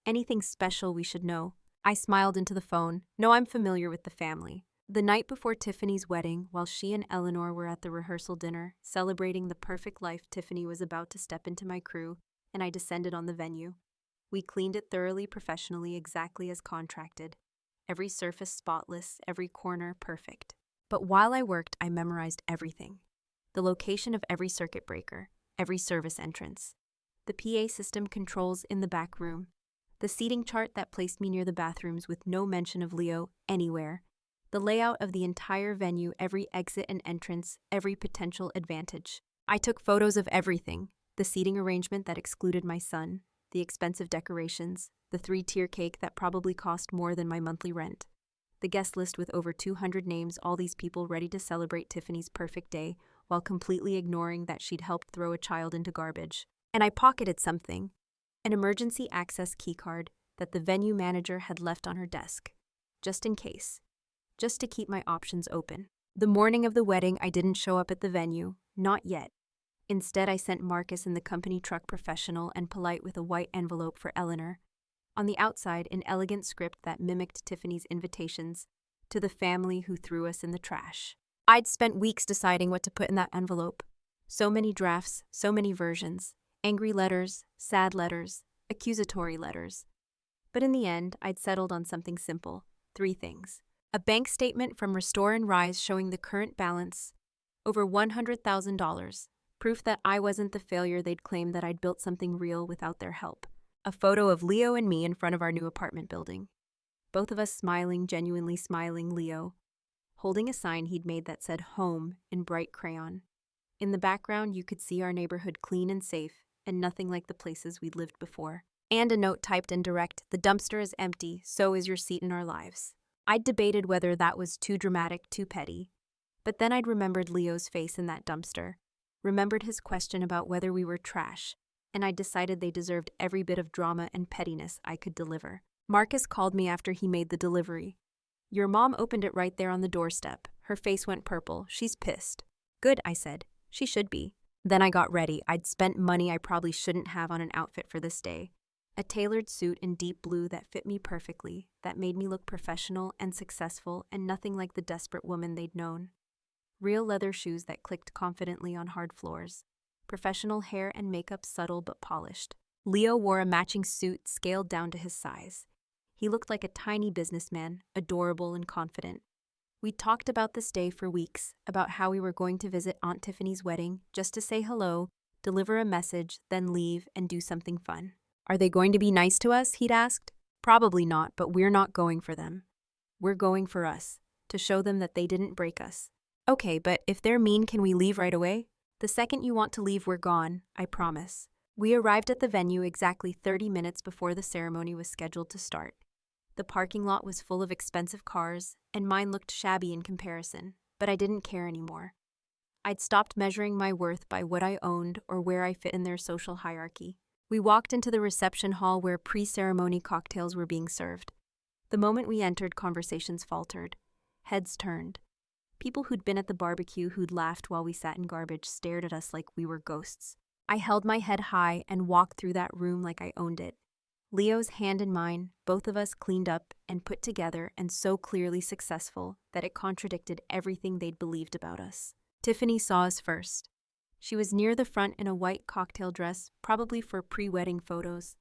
Speaker 1: Anything special we should know? I smiled into the phone. No, I'm familiar with the family. The night before Tiffany's wedding, while she and Eleanor were at the rehearsal dinner, celebrating the perfect life Tiffany was about to step into, my crew and I descended on the venue. We cleaned it thoroughly, professionally, exactly as contracted. Every surface spotless, every corner perfect. But while I worked, I memorized everything. The location of every circuit breaker, every service entrance. The PA system controls in the back room. The seating chart that placed me near the bathrooms with no mention of Leo anywhere. The layout of the entire venue, every exit and entrance, every potential advantage. I took photos of everything. The seating arrangement that excluded my son, the expensive decorations, the 3-tier cake that probably cost more than my monthly rent, the guest list with over 200 names, all these people ready to celebrate Tiffany's perfect day while completely ignoring that she'd helped throw a child into garbage. And I pocketed something, an emergency access keycard that the venue manager had left on her desk, just in case, just to keep my options open. The morning of the wedding, I didn't show up at the venue, not yet. Instead, I sent Marcus in the company truck, professional and polite, with a white envelope for Eleanor. On the outside, an elegant script that mimicked Tiffany's invitations to the family who threw us in the trash. I'd spent weeks deciding what to put in that envelope. So many drafts, so many versions, angry letters, sad letters, accusatory letters. But in the end, I'd settled on something simple, 3 things. A bank statement from Restore and Rise showing the current balance, over $100,000. Proof that I wasn't the failure they'd claimed, that I'd built something real without their help. A photo of Leo and me in front of our new apartment building. Both of us smiling, genuinely smiling, Leo holding a sign he'd made that said home in bright crayon. In the background, you could see our neighborhood clean and safe, and nothing like the places we'd lived before. And a note typed in direct, "The dumpster is empty, so is your seat in our lives." I'd debated whether that was too dramatic, too petty. But then I'd remembered Leo's face in that dumpster. Remembered his question about whether we were trash, and I decided they deserved every bit of drama and pettiness I could deliver. Marcus called me after he made the delivery. "Your mom opened it right there on the doorstep." Her face went purple. "She's pissed." "Good," I said. "She should be." Then I got ready. I'd spent money I probably shouldn't have on an outfit for this day. A tailored suit in deep blue that fit me perfectly, that made me look professional and successful and nothing like the desperate woman they'd known. Real leather shoes that clicked confidently on hard floors. Professional hair and makeup subtle but polished. Leo wore a matching suit scaled down to his size. He looked like a tiny businessman, adorable and confident. We talked about this day for weeks, about how we were going to visit Aunt Tiffany's wedding, just to say hello, deliver a message, then leave and do something fun. "Are they going to be nice to us?" he'd asked. "Probably not, but we're not going for them. We're going for us, to show them that they didn't break us." "Okay, but if they're mean, can we leave right away?" "The second you want to leave, we're gone, I promise." We arrived at the venue exactly 30 minutes before the ceremony was scheduled to start. The parking lot was full of expensive cars, and mine looked shabby in comparison, but I didn't care anymore. I'd stopped measuring my worth by what I owned or where I fit in their social hierarchy. We walked into the reception hall where pre-ceremony cocktails were being served. The moment we entered, conversations faltered. Heads turned. People who'd been at the barbecue, who'd laughed while we sat in garbage, stared at us like we were ghosts. I held my head high and walked through that room like I owned it. Leo's hand in mine, both of us cleaned up and put together and so clearly successful that it contradicted everything they'd believed about us. Tiffany saw us first. She was near the front in a white cocktail dress, probably for pre-wedding photos.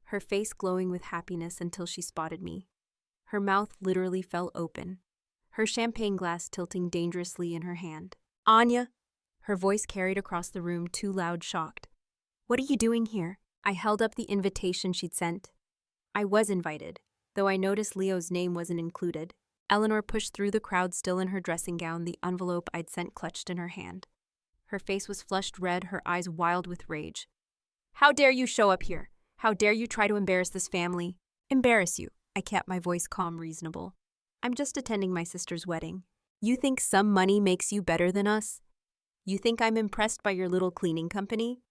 Speaker 1: Her face glowing with happiness until she spotted me. Her mouth literally fell open, her champagne glass tilting dangerously in her hand. "Anya!" Her voice carried across the room, too loud, shocked. "What are you doing here?" I held up the invitation she'd sent. I was invited, though I noticed Leo's name wasn't included. Eleanor pushed through the crowd, still in her dressing gown, the envelope I'd sent clutched in her hand. Her face was flushed red, her eyes wild with rage. "How dare you show up here? How dare you try to embarrass this family?" "Embarrass you?" I kept my voice calm, reasonable. "I'm just attending my sister's wedding. You think some money makes you better than us? You think I'm impressed by your little cleaning company?"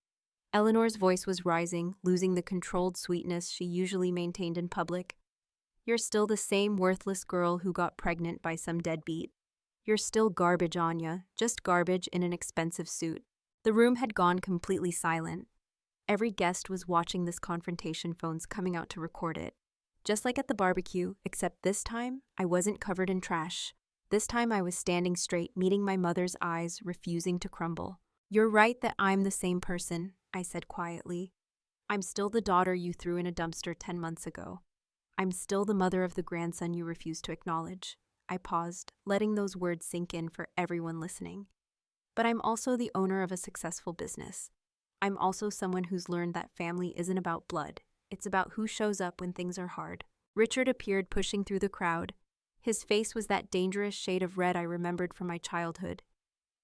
Speaker 1: Eleanor's voice was rising, losing the controlled sweetness she usually maintained in public. "You're still the same worthless girl who got pregnant by some deadbeat. You're still garbage, Anya, just garbage in an expensive suit." The room had gone completely silent. Every guest was watching this confrontation, phones coming out to record it. Just like at the barbecue, except this time, I wasn't covered in trash. This time I was standing straight, meeting my mother's eyes, refusing to crumble. "You're right that I'm the same person," I said quietly. "I'm still the daughter you threw in a dumpster 10 months ago. I'm still the mother of the grandson you refused to acknowledge." I paused, letting those words sink in for everyone listening. "But I'm also the owner of a successful business. I'm also someone who's learned that family isn't about blood. It's about who shows up when things are hard." Richard appeared, pushing through the crowd. His face was that dangerous shade of red I remembered from my childhood.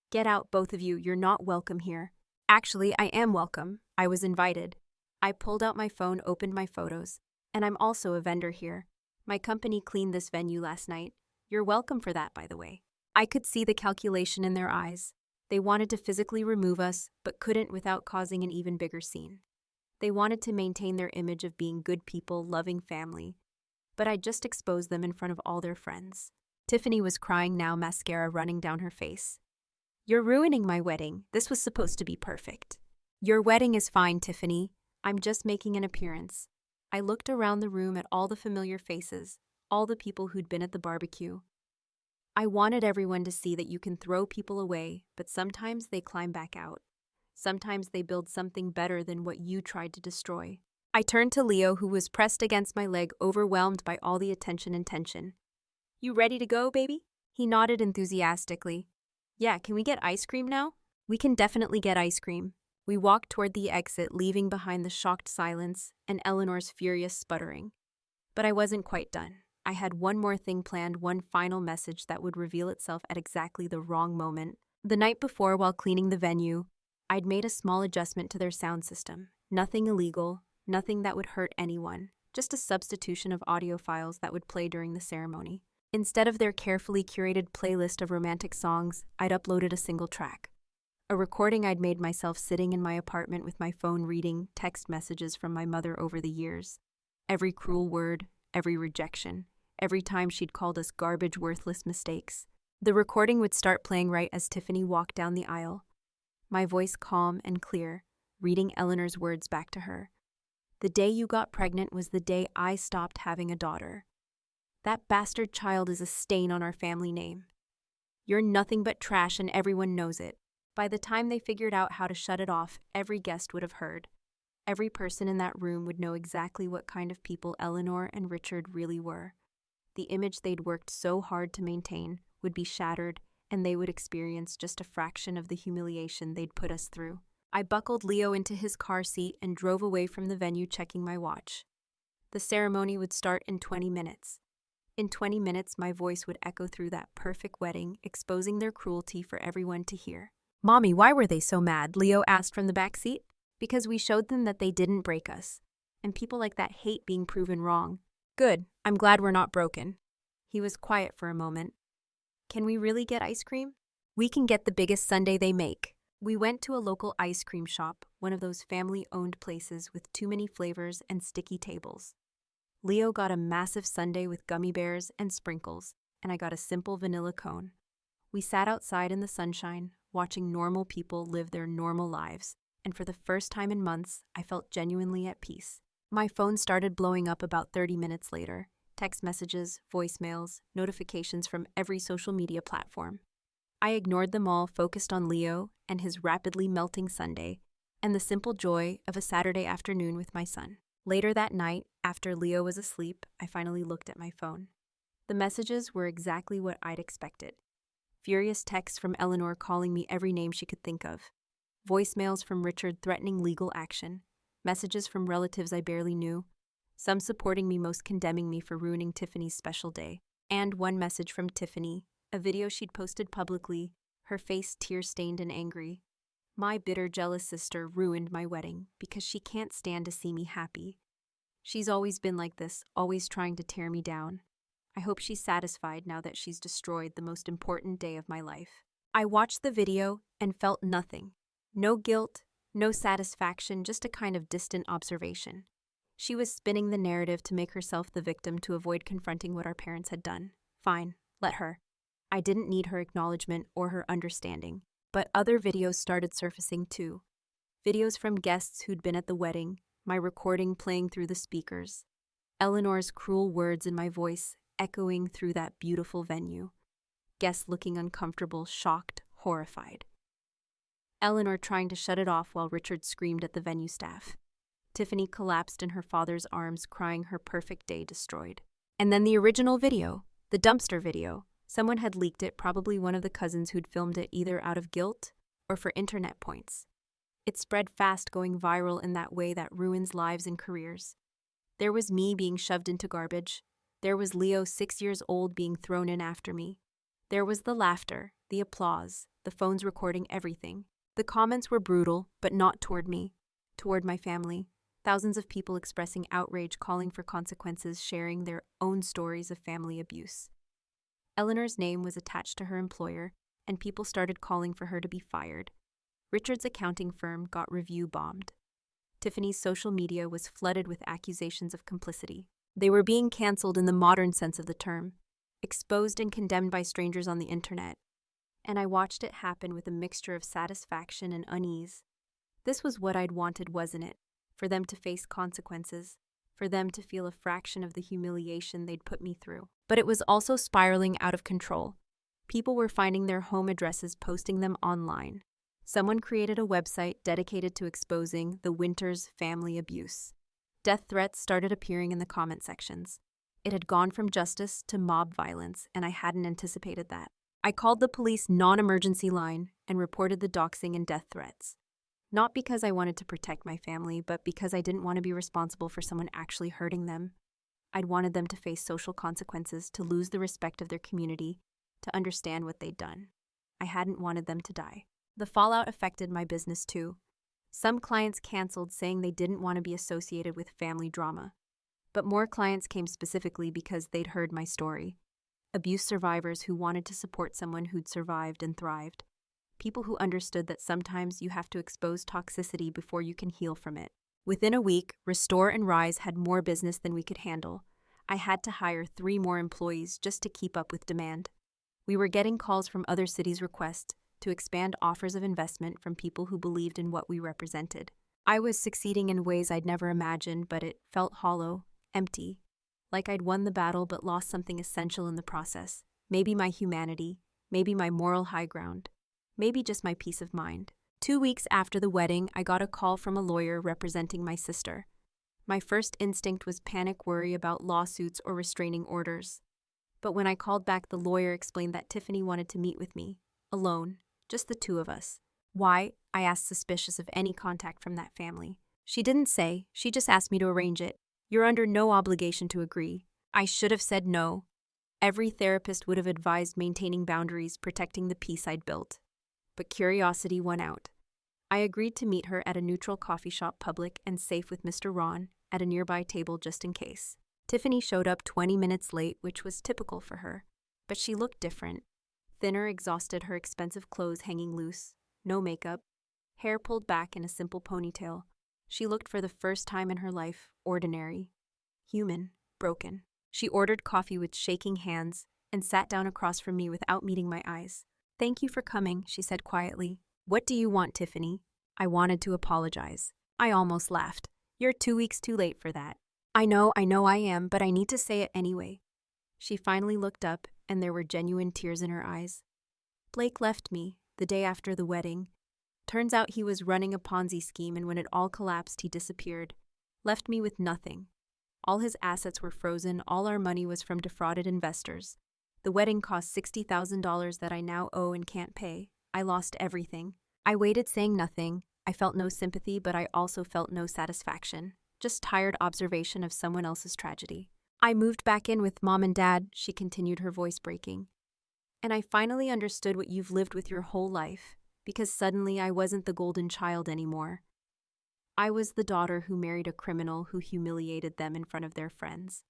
Speaker 1: "Get out, both of you. You're not welcome here." "Actually, I am welcome. I was invited." I pulled out my phone, opened my photos. "And I'm also a vendor here. My company cleaned this venue last night. You're welcome for that, by the way." I could see the calculation in their eyes. They wanted to physically remove us, but couldn't without causing an even bigger scene. They wanted to maintain their image of being good people, loving family. But I just exposed them in front of all their friends. Tiffany was crying now, mascara running down her face. "You're ruining my wedding. This was supposed to be perfect." "Your wedding is fine, Tiffany. I'm just making an appearance." I looked around the room at all the familiar faces, all the people who'd been at the barbecue. I wanted everyone to see that you can throw people away, but sometimes they climb back out. Sometimes they build something better than what you tried to destroy. I turned to Leo, who was pressed against my leg, overwhelmed by all the attention and tension. "You ready to go, baby?" He nodded enthusiastically. "Yeah, can we get ice cream now?" "We can definitely get ice cream." We walked toward the exit, leaving behind the shocked silence and Eleanor's furious sputtering. But I wasn't quite done. I had one more thing planned, one final message that would reveal itself at exactly the wrong moment. The night before, while cleaning the venue, I'd made a small adjustment to their sound system. Nothing illegal, nothing that would hurt anyone, just a substitution of audio files that would play during the ceremony. Instead of their carefully curated playlist of romantic songs, I'd uploaded a single track. A recording I'd made myself sitting in my apartment with my phone reading text messages from my mother over the years. Every cruel word, every rejection, every time she'd called us garbage, worthless mistakes. The recording would start playing right as Tiffany walked down the aisle, my voice calm and clear, reading Eleanor's words back to her. The day you got pregnant was the day I stopped having a daughter. That bastard child is a stain on our family name. You're nothing but trash and everyone knows it. By the time they figured out how to shut it off, every guest would have heard. Every person in that room would know exactly what kind of people Eleanor and Richard really were. The image they'd worked so hard to maintain would be shattered, and they would experience just a fraction of the humiliation they'd put us through. I buckled Leo into his car seat and drove away from the venue, checking my watch. The ceremony would start in 20 minutes. In 20 minutes, my voice would echo through that perfect wedding, exposing their cruelty for everyone to hear. "Mommy, why were they so mad?" Leo asked from the back seat. "Because we showed them that they didn't break us. And people like that hate being proven wrong." "Good. I'm glad we're not broken." He was quiet for a moment. "Can we really get ice cream?" "We can get the biggest sundae they make." We went to a local ice cream shop, one of those family-owned places with too many flavors and sticky tables. Leo got a massive sundae with gummy bears and sprinkles, and I got a simple vanilla cone. We sat outside in the sunshine, watching normal people live their normal lives, and for the first time in months, I felt genuinely at peace. My phone started blowing up about 30 minutes later. Text messages, voicemails, notifications from every social media platform. I ignored them all, focused on Leo and his rapidly melting sundae, and the simple joy of a Saturday afternoon with my son. Later that night, after Leo was asleep, I finally looked at my phone. The messages were exactly what I'd expected. Furious texts from Eleanor calling me every name she could think of. Voicemails from Richard threatening legal action. Messages from relatives I barely knew. Some supporting me, most condemning me for ruining Tiffany's special day. And one message from Tiffany, a video she'd posted publicly, her face tear-stained and angry. "My bitter, jealous sister ruined my wedding because she can't stand to see me happy. She's always been like this, always trying to tear me down. I hope she's satisfied now that she's destroyed the most important day of my life." I watched the video and felt nothing. No guilt, no satisfaction, just a kind of distant observation. She was spinning the narrative to make herself the victim to avoid confronting what our parents had done. Fine, let her. I didn't need her acknowledgement or her understanding. But other videos started surfacing too. Videos from guests who'd been at the wedding, my recording playing through the speakers. Eleanor's cruel words in my voice echoing through that beautiful venue. Guests looking uncomfortable, shocked, horrified. Eleanor trying to shut it off while Richard screamed at the venue staff. Tiffany collapsed in her father's arms, crying her perfect day destroyed. And then the original video, the dumpster video. Someone had leaked it, probably one of the cousins who'd filmed it either out of guilt or for internet points. It spread fast, going viral in that way that ruins lives and careers. There was me being shoved into garbage. There was Leo, 6 years old, being thrown in after me. There was the laughter, the applause, the phones recording everything. The comments were brutal, but not toward me, toward my family. Thousands of people expressing outrage, calling for consequences, sharing their own stories of family abuse. Eleanor's name was attached to her employer, and people started calling for her to be fired. Richard's accounting firm got review bombed. Tiffany's social media was flooded with accusations of complicity. They were being canceled in the modern sense of the term, exposed and condemned by strangers on the internet. And I watched it happen with a mixture of satisfaction and unease. This was what I'd wanted, wasn't it? For them to face consequences, for them to feel a fraction of the humiliation they'd put me through. But it was also spiraling out of control. People were finding their home addresses, posting them online. Someone created a website dedicated to exposing the Winters family abuse. Death threats started appearing in the comment sections. It had gone from justice to mob violence, and I hadn't anticipated that. I called the police non-emergency line and reported the doxing and death threats. Not because I wanted to protect my family, but because I didn't want to be responsible for someone actually hurting them. I'd wanted them to face social consequences, to lose the respect of their community, to understand what they'd done. I hadn't wanted them to die. The fallout affected my business too. Some clients canceled, saying they didn't want to be associated with family drama. But more clients came specifically because they'd heard my story. Abuse survivors who wanted to support someone who'd survived and thrived. people who understood that sometimes you have to expose toxicity before you can heal from it. Within a week, Restore and Rise had more business than we could handle. I had to hire 3 more employees just to keep up with demand. We were getting calls from other cities' requests to expand offers of investment from people who believed in what we represented. I was succeeding in ways I'd never imagined, but it felt hollow, empty, like I'd won the battle but lost something essential in the process. Maybe my humanity, maybe my moral high ground, maybe just my peace of mind. 2 weeks after the wedding, I got a call from a lawyer representing my sister. My first instinct was panic worry about lawsuits or restraining orders. But when I called back, the lawyer explained that Tiffany wanted to meet with me, alone, just the 2 of us. Why? I asked, suspicious of any contact from that family. She didn't say, she just asked me to arrange it. You're under no obligation to agree. I should have said no. Every therapist would have advised maintaining boundaries, protecting the peace I'd built. But curiosity won out. I agreed to meet her at a neutral coffee shop, public and safe, with Mr. Ron at a nearby table just in case. Tiffany showed up 20 minutes late, which was typical for her. But she looked different. Thinner, exhausted, her expensive clothes hanging loose. No makeup, hair pulled back in a simple ponytail. She looked, for the first time in her life, ordinary, human, broken. She ordered coffee with shaking hands and sat down across from me without meeting my eyes. "Thank you for coming," she said quietly. "What do you want, Tiffany?" I wanted to apologize. I almost laughed. "You're 2 weeks too late for that." I know I am, but I need to say it anyway." She finally looked up, and there were genuine tears in her eyes. "Blake left me the day after the wedding. Turns out he was running a Ponzi scheme, and when it all collapsed, he disappeared. Left me with nothing. All his assets were frozen, all our money was from defrauded investors. The wedding cost $60,000 that I now owe and can't pay. I lost everything." I waited, saying nothing. I felt no sympathy, but I also felt no satisfaction. Just tired observation of someone else's tragedy. "I moved back in with Mom and Dad," she continued, her voice breaking. "And I finally understood what you've lived with your whole life, because suddenly I wasn't the golden child anymore. I was the daughter who married a criminal who humiliated them in front of their friends.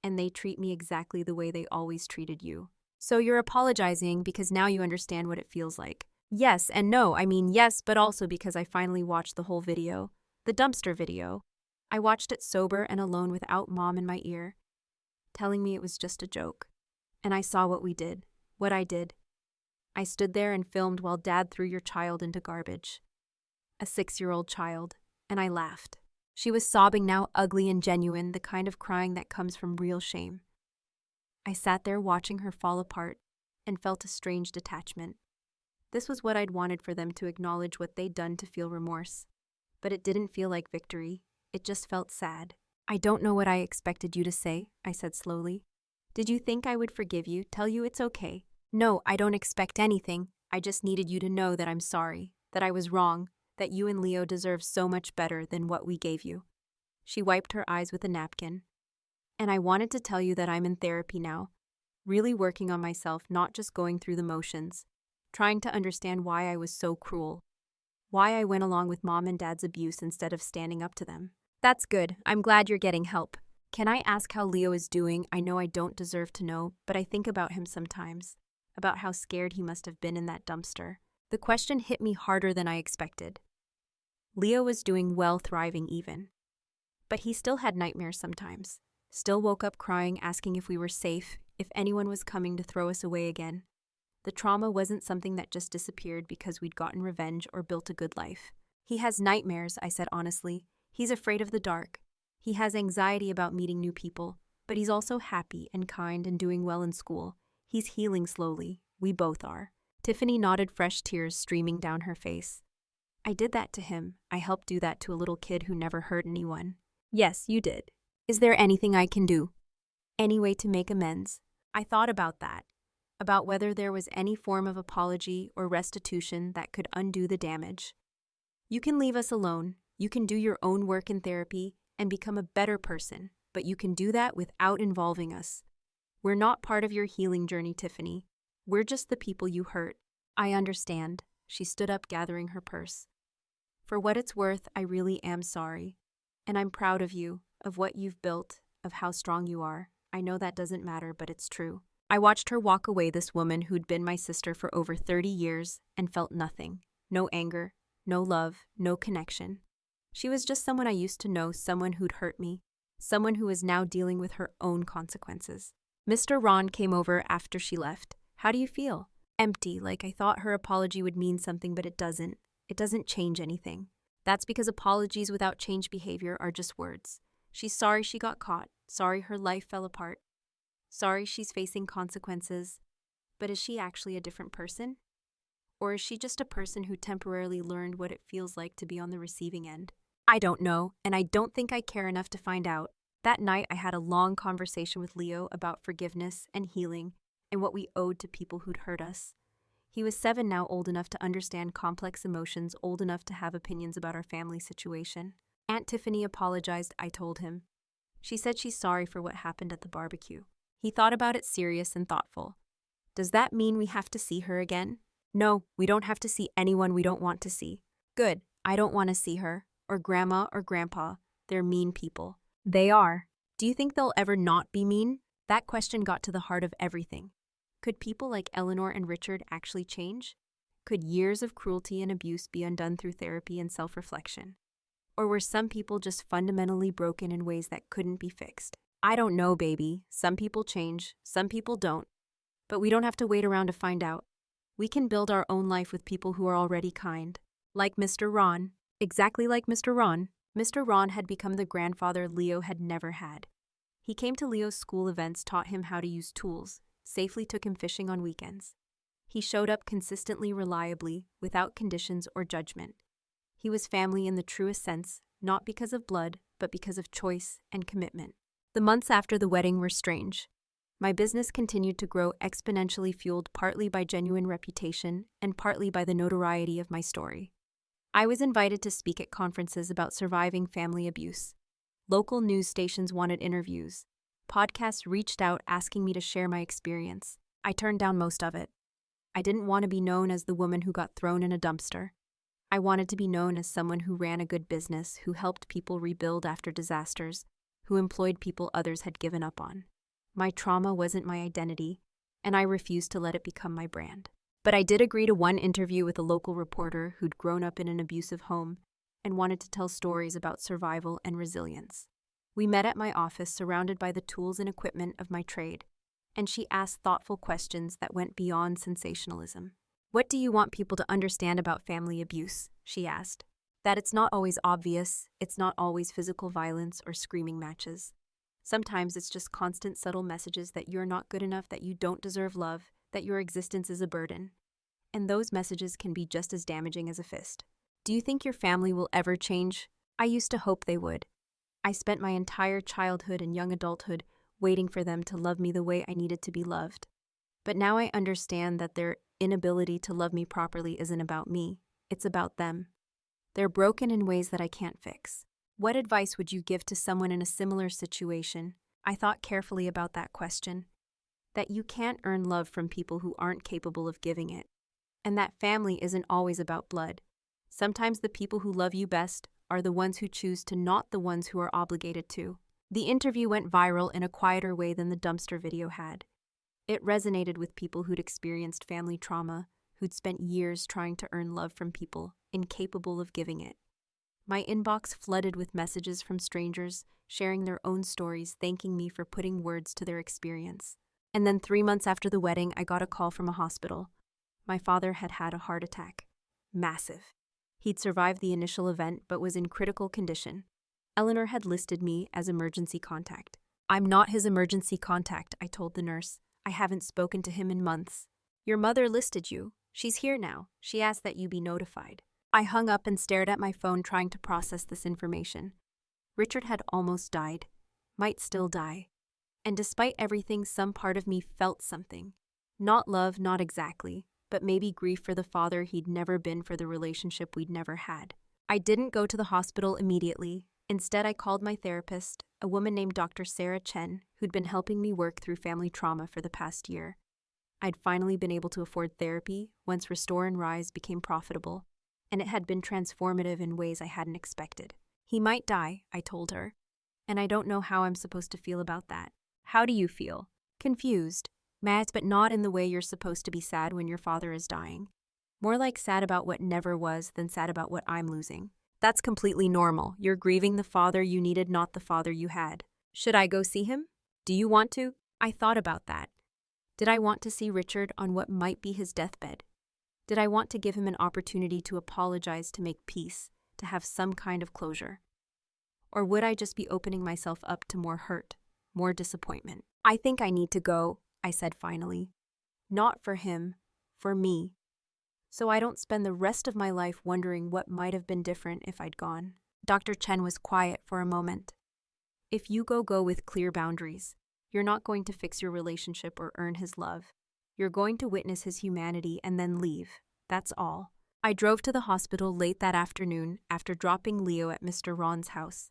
Speaker 1: And they treat me exactly the way they always treated you. So you're apologizing because now you understand what it feels like." Yes and no. I mean, yes, but also because I finally watched the whole video. The dumpster video. I watched it sober and alone, without Mom in my ear, telling me it was just a joke. And I saw what we did. What I did. I stood there and filmed while Dad threw your child into garbage. A 6-year-old child. And I laughed. She was sobbing now, ugly and genuine, the kind of crying that comes from real shame. I sat there watching her fall apart and felt a strange detachment. This was what I'd wanted, for them to acknowledge what they'd done, to feel remorse. But it didn't feel like victory. It just felt sad. "I don't know what I expected you to say," I said slowly. "Did you think I would forgive you, tell you it's okay?" "No, I don't expect anything. I just needed you to know that I'm sorry, that I was wrong, that you and Leo deserve so much better than what we gave you." She wiped her eyes with a napkin. "And I wanted to tell you that I'm in therapy now, really working on myself, not just going through the motions, trying to understand why I was so cruel, why I went along with Mom and Dad's abuse instead of standing up to them." "That's good. I'm glad you're getting help. Can I ask how Leo is doing? I know I don't deserve to know, but I think about him sometimes, about how scared he must have been in that dumpster." The question hit me harder than I expected. Leo was doing well, thriving even. But he still had nightmares sometimes. Still woke up crying, asking if we were safe, if anyone was coming to throw us away again. The trauma wasn't something that just disappeared because we'd gotten revenge or built a good life. "He has nightmares," I said honestly. "He's afraid of the dark. He has anxiety about meeting new people, but he's also happy and kind and doing well in school. He's healing slowly. We both are." Tiffany nodded, fresh tears streaming down her face. "I did that to him. I helped do that to a little kid who never hurt anyone." "Yes, you did. Is there anything I can do? Any way to make amends?" I thought about that. About whether there was any form of apology or restitution that could undo the damage. "You can leave us alone. You can do your own work in therapy and become a better person, but you can do that without involving us. We're not part of your healing journey, Tiffany. We're just the people you hurt." "I understand." She stood up, gathering her purse. "For what it's worth, I really am sorry. And I'm proud of you, of what you've built, of how strong you are. I know that doesn't matter, but it's true." I watched her walk away, this woman who'd been my sister for over 30 years, and felt nothing. No anger, no love, no connection. She was just someone I used to know, someone who'd hurt me, someone who is now dealing with her own consequences. Mr. Ron came over after she left. How do you feel? Empty, like I thought her apology would mean something, but it doesn't. It doesn't change anything. That's because apologies without change behavior are just words. She's sorry she got caught, sorry her life fell apart, sorry she's facing consequences. But is she actually a different person? Or is she just a person who temporarily learned what it feels like to be on the receiving end? I don't know, and I don't think I care enough to find out. That night, I had a long conversation with Leo about forgiveness and healing and what we owed to people who'd hurt us. He was 7 now, old enough to understand complex emotions, old enough to have opinions about our family situation. Aunt Tiffany apologized, I told him. She said she's sorry for what happened at the barbecue. He thought about it, serious and thoughtful. Does that mean we have to see her again? No, we don't have to see anyone we don't want to see. Good, I don't want to see her, or Grandma or Grandpa. They're mean people. They are. Do you think they'll ever not be mean? That question got to the heart of everything. Could people like Eleanor and Richard actually change? Could years of cruelty and abuse be undone through therapy and self-reflection? Or were some people just fundamentally broken in ways that couldn't be fixed? I don't know, baby. Some people change, some people don't. But we don't have to wait around to find out. We can build our own life with people who are already kind. Like Mr. Ron. Exactly like Mr. Ron. Mr. Ron had become the grandfather Leo had never had. He came to Leo's school events, taught him how to use tools, safely took him fishing on weekends. He showed up consistently, reliably, without conditions or judgment. He was family in the truest sense, not because of blood, but because of choice and commitment. The months after the wedding were strange. My business continued to grow exponentially, fueled partly by genuine reputation and partly by the notoriety of my story. I was invited to speak at conferences about surviving family abuse. Local news stations wanted interviews. Podcasts reached out asking me to share my experience. I turned down most of it. I didn't want to be known as the woman who got thrown in a dumpster. I wanted to be known as someone who ran a good business, who helped people rebuild after disasters, who employed people others had given up on. My trauma wasn't my identity, and I refused to let it become my brand. But I did agree to one interview with a local reporter who'd grown up in an abusive home and wanted to tell stories about survival and resilience. We met at my office, surrounded by the tools and equipment of my trade, and she asked thoughtful questions that went beyond sensationalism. What do you want people to understand about family abuse? She asked. That it's not always obvious, it's not always physical violence or screaming matches. Sometimes it's just constant, subtle messages that you're not good enough, that you don't deserve love, that your existence is a burden. And those messages can be just as damaging as a fist. Do you think your family will ever change? I used to hope they would. I spent my entire childhood and young adulthood waiting for them to love me the way I needed to be loved. But now I understand that their inability to love me properly isn't about me, it's about them. They're broken in ways that I can't fix. What advice would you give to someone in a similar situation? I thought carefully about that question. That you can't earn love from people who aren't capable of giving it. And that family isn't always about blood. Sometimes the people who love you best are the ones who choose to, not the ones who are obligated to. The interview went viral in a quieter way than the dumpster video had. It resonated with people who'd experienced family trauma, who'd spent years trying to earn love from people incapable of giving it. My inbox flooded with messages from strangers, sharing their own stories, thanking me for putting words to their experience. And then 3 months after the wedding, I got a call from a hospital. My father had had a heart attack. Massive. He'd survived the initial event, but was in critical condition. Eleanor had listed me as emergency contact. I'm not his emergency contact, I told the nurse. I haven't spoken to him in months. Your mother listed you. She's here now. She asked that you be notified. I hung up and stared at my phone, trying to process this information. Richard had almost died. Might still die. And despite everything, some part of me felt something. Not love, not exactly, but maybe grief for the father he'd never been, for the relationship we'd never had. I didn't go to the hospital immediately. Instead, I called my therapist, a woman named Dr. Sarah Chen, who'd been helping me work through family trauma for the past year. I'd finally been able to afford therapy once Restore and Rise became profitable, and it had been transformative in ways I hadn't expected. He might die, I told her, and I don't know how I'm supposed to feel about that. How do you feel? Confused. Mad, but not in the way you're supposed to be sad when your father is dying. More like sad about what never was than sad about what I'm losing. That's completely normal. You're grieving the father you needed, not the father you had. Should I go see him? Do you want to? I thought about that. Did I want to see Richard on what might be his deathbed? Did I want to give him an opportunity to apologize, to make peace, to have some kind of closure? Or would I just be opening myself up to more hurt, more disappointment? I think I need to go, I said finally. Not for him, for me. So I don't spend the rest of my life wondering what might have been different if I'd gone. Dr. Chen was quiet for a moment. If you go with clear boundaries, you're not going to fix your relationship or earn his love. You're going to witness his humanity and then leave. That's all. I drove to the hospital late that afternoon after dropping Leo at Mr. Ron's house.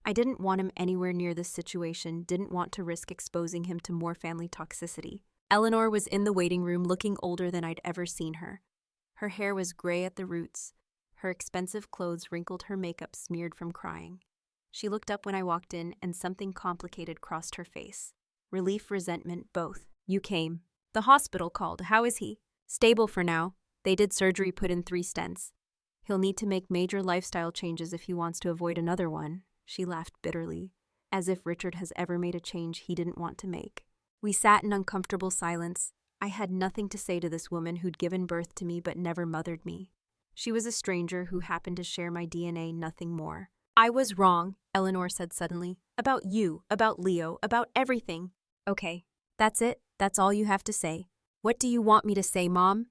Speaker 1: I didn't want him anywhere near this situation, didn't want to risk exposing him to more family toxicity. Eleanor was in the waiting room looking older than I'd ever seen her. Her hair was gray at the roots. Her expensive clothes wrinkled, her makeup smeared from crying. She looked up when I walked in, and something complicated crossed her face. Relief, resentment, both. You came. The hospital called. How is he? Stable for now. They did surgery, put in 3 stents. He'll need to make major lifestyle changes if he wants to avoid another one. She laughed bitterly, as if Richard has ever made a change he didn't want to make. We sat in uncomfortable silence. I had nothing to say to this woman who'd given birth to me but never mothered me. She was a stranger who happened to share my DNA, nothing more. I was wrong, Eleanor said suddenly. About you, about Leo, about everything. Okay, that's it. That's all you have to say. What do you want me to say, Mom?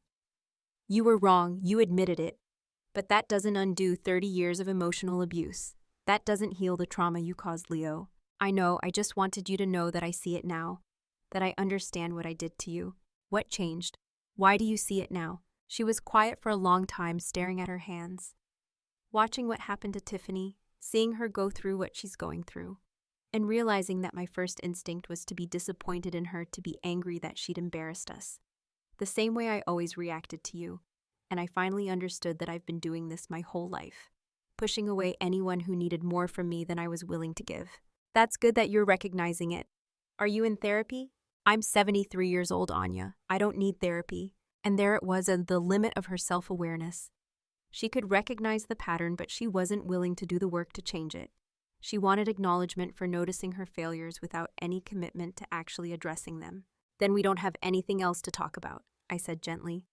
Speaker 1: You were wrong, you admitted it. But that doesn't undo 30 years of emotional abuse. That doesn't heal the trauma you caused Leo. I know, I just wanted you to know that I see it now. That I understand what I did to you. What changed? Why do you see it now? She was quiet for a long time, staring at her hands. Watching what happened to Tiffany, seeing her go through what she's going through, and realizing that my first instinct was to be disappointed in her, to be angry that she'd embarrassed us. The same way I always reacted to you, and I finally understood that I've been doing this my whole life, pushing away anyone who needed more from me than I was willing to give. That's good that you're recognizing it. Are you in therapy? I'm 73 years old, Anya. I don't need therapy. And there it was at the limit of her self-awareness. She could recognize the pattern, but she wasn't willing to do the work to change it. She wanted acknowledgement for noticing her failures without any commitment to actually addressing them. Then we don't have anything else to talk about, I said gently.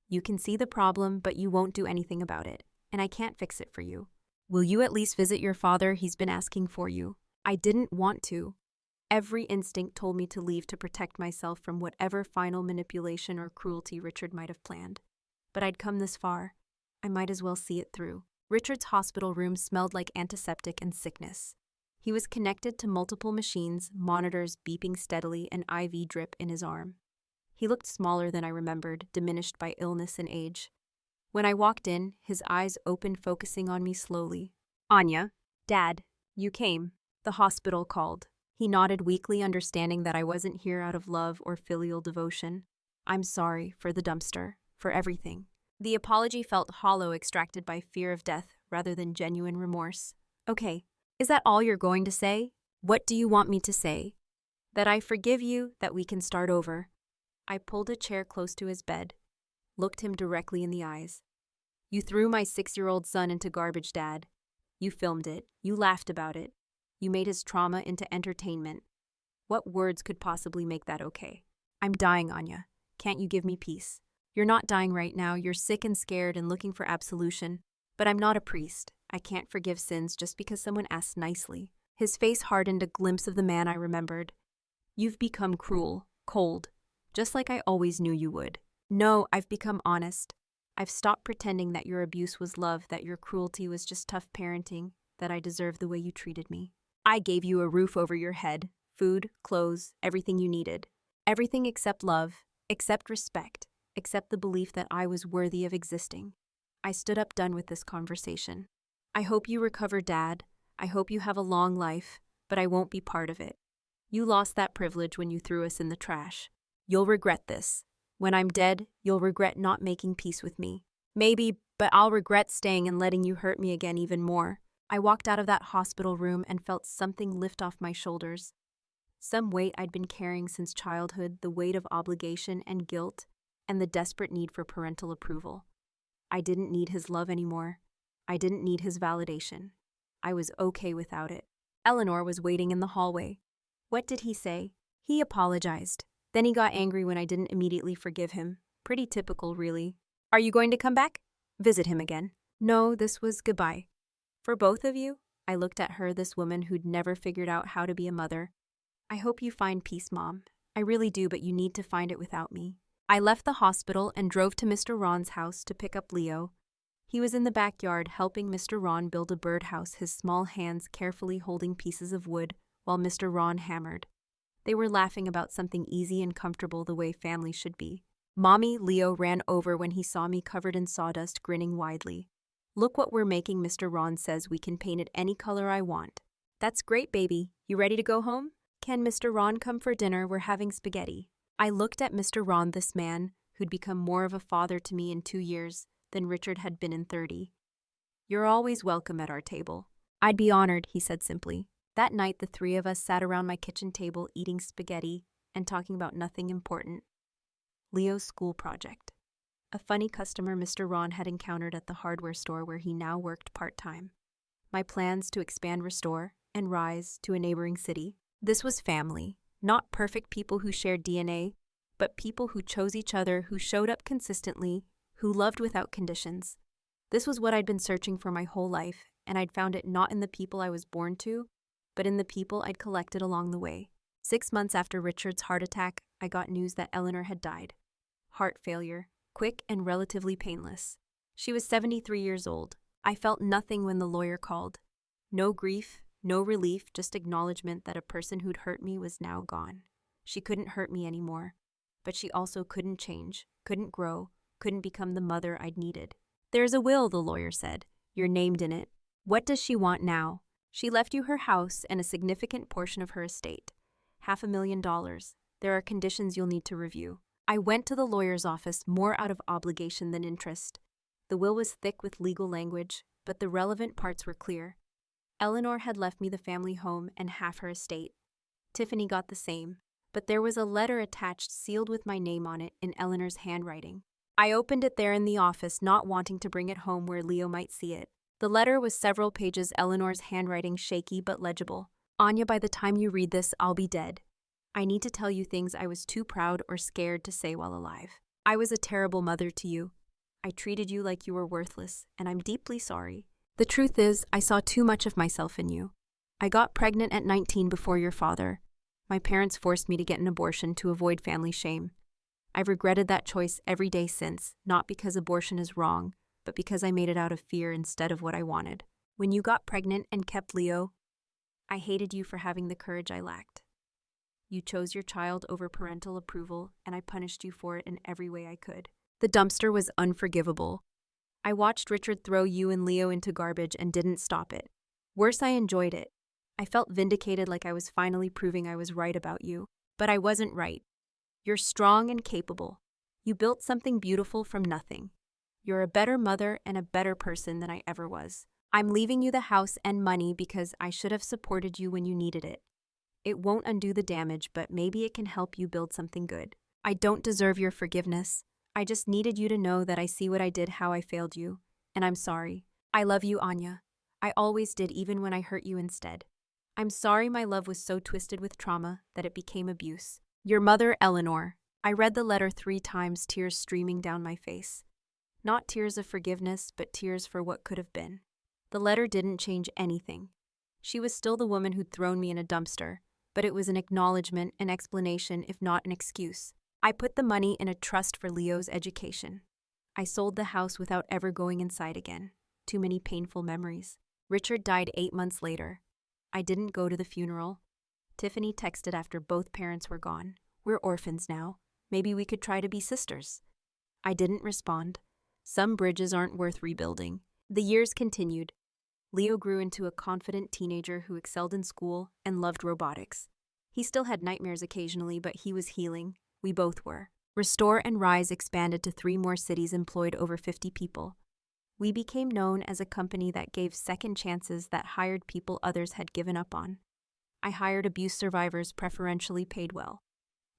Speaker 1: You can see the problem, but you won't do anything about it, and I can't fix it for you. Will you at least visit your father? He's been asking for you. I didn't want to. Every instinct told me to leave to protect myself from whatever final manipulation or cruelty Richard might have planned. But I'd come this far. I might as well see it through. Richard's hospital room smelled like antiseptic and sickness. He was connected to multiple machines, monitors beeping steadily, an IV drip in his arm. He looked smaller than I remembered, diminished by illness and age. When I walked in, his eyes opened, focusing on me slowly. Anya, Dad, you came. The hospital called. He nodded weakly, understanding that I wasn't here out of love or filial devotion. I'm sorry for the dumpster, for everything. The apology felt hollow, extracted by fear of death rather than genuine remorse. Okay, is that all you're going to say? What do you want me to say? That I forgive you, that we can start over. I pulled a chair close to his bed, looked him directly in the eyes. You threw my 6-year-old son into garbage, Dad. You filmed it. You laughed about it. You made his trauma into entertainment. What words could possibly make that okay? I'm dying, Anya. Can't you give me peace? You're not dying right now. You're sick and scared and looking for absolution. But I'm not a priest. I can't forgive sins just because someone asked nicely. His face hardened, a glimpse of the man I remembered. You've become cruel, cold, just like I always knew you would. No, I've become honest. I've stopped pretending that your abuse was love, that your cruelty was just tough parenting, that I deserve the way you treated me. I gave you a roof over your head, food, clothes, everything you needed. Everything except love, except respect, except the belief that I was worthy of existing. I stood up, done with this conversation. I hope you recover, Dad. I hope you have a long life, but I won't be part of it. You lost that privilege when you threw us in the trash. You'll regret this. When I'm dead, you'll regret not making peace with me. Maybe, but I'll regret staying and letting you hurt me again even more. I walked out of that hospital room and felt something lift off my shoulders. Some weight I'd been carrying since childhood, the weight of obligation and guilt, and the desperate need for parental approval. I didn't need his love anymore. I didn't need his validation. I was okay without it. Eleanor was waiting in the hallway. What did he say? He apologized. Then he got angry when I didn't immediately forgive him. Pretty typical, really. Are you going to come back? Visit him again? No, this was goodbye. For both of you? I looked at her, this woman who'd never figured out how to be a mother. I hope you find peace, Mom. I really do, but you need to find it without me. I left the hospital and drove to Mr. Ron's house to pick up Leo. He was in the backyard helping Mr. Ron build a birdhouse, his small hands carefully holding pieces of wood while Mr. Ron hammered. They were laughing about something easy and comfortable, the way families should be. Mommy, Leo ran over when he saw me covered in sawdust, grinning widely. Look what we're making. Mr. Ron says we can paint it any color I want. That's great, baby. You ready to go home? Can Mr. Ron come for dinner? We're having spaghetti. I looked at Mr. Ron, this man who'd become more of a father to me in 2 years than Richard had been in 30. You're always welcome at our table. I'd be honored, he said simply. That night, the three of us sat around my kitchen table eating spaghetti and talking about nothing important. Leo's school project. A funny customer Mr. Ron had encountered at the hardware store where he now worked part-time. My plans to expand Restore and Rise to a neighboring city. This was family, not perfect people who shared DNA, but people who chose each other, who showed up consistently, who loved without conditions. This was what I'd been searching for my whole life, and I'd found it not in the people I was born to, but in the people I'd collected along the way. 6 months after Richard's heart attack, I got news that Eleanor had died. Heart failure, quick and relatively painless. She was 73 years old. I felt nothing when the lawyer called. No grief, no relief, just acknowledgement that a person who'd hurt me was now gone. She couldn't hurt me anymore, but she also couldn't change, couldn't grow, couldn't become the mother I'd needed. There's a will, the lawyer said. You're named in it. What does she want now? She left you her house and a significant portion of her estate. $500,000. There are conditions you'll need to review. I went to the lawyer's office more out of obligation than interest. The will was thick with legal language, but the relevant parts were clear. Eleanor had left me the family home and half her estate. Tiffany got the same, but there was a letter attached sealed with my name on it in Eleanor's handwriting. I opened it there in the office, not wanting to bring it home where Leo might see it. The letter was several pages, Eleanor's handwriting shaky but legible. Anya, by the time you read this, I'll be dead. I need to tell you things I was too proud or scared to say while alive. I was a terrible mother to you. I treated you like you were worthless, and I'm deeply sorry. The truth is, I saw too much of myself in you. I got pregnant at 19 before your father. My parents forced me to get an abortion to avoid family shame. I've regretted that choice every day since, not because abortion is wrong, but because I made it out of fear instead of what I wanted. When you got pregnant and kept Leo, I hated you for having the courage I lacked. You chose your child over parental approval, and I punished you for it in every way I could. The dumpster was unforgivable. I watched Richard throw you and Leo into garbage and didn't stop it. Worse, I enjoyed it. I felt vindicated, like I was finally proving I was right about you. But I wasn't right. You're strong and capable. You built something beautiful from nothing. You're a better mother and a better person than I ever was. I'm leaving you the house and money because I should have supported you when you needed it. It won't undo the damage, but maybe it can help you build something good. I don't deserve your forgiveness. I just needed you to know that I see what I did, how I failed you, and I'm sorry. I love you, Anya. I always did, even when I hurt you instead. I'm sorry my love was so twisted with trauma that it became abuse. Your mother, Eleanor. I read the letter 3 times, tears streaming down my face. Not tears of forgiveness, but tears for what could have been. The letter didn't change anything. She was still the woman who'd thrown me in a dumpster, but it was an acknowledgement, an explanation, if not an excuse. I put the money in a trust for Leo's education. I sold the house without ever going inside again. Too many painful memories. Richard died 8 months later. I didn't go to the funeral. Tiffany texted after both parents were gone. We're orphans now. Maybe we could try to be sisters. I didn't respond. Some bridges aren't worth rebuilding. The years continued. Leo grew into a confident teenager who excelled in school and loved robotics. He still had nightmares occasionally, but he was healing. We both were. Restore and Rise expanded to 3 more cities, employed over 50 people. We became known as a company that gave second chances, that hired people others had given up on. I hired abuse survivors, preferentially paid well,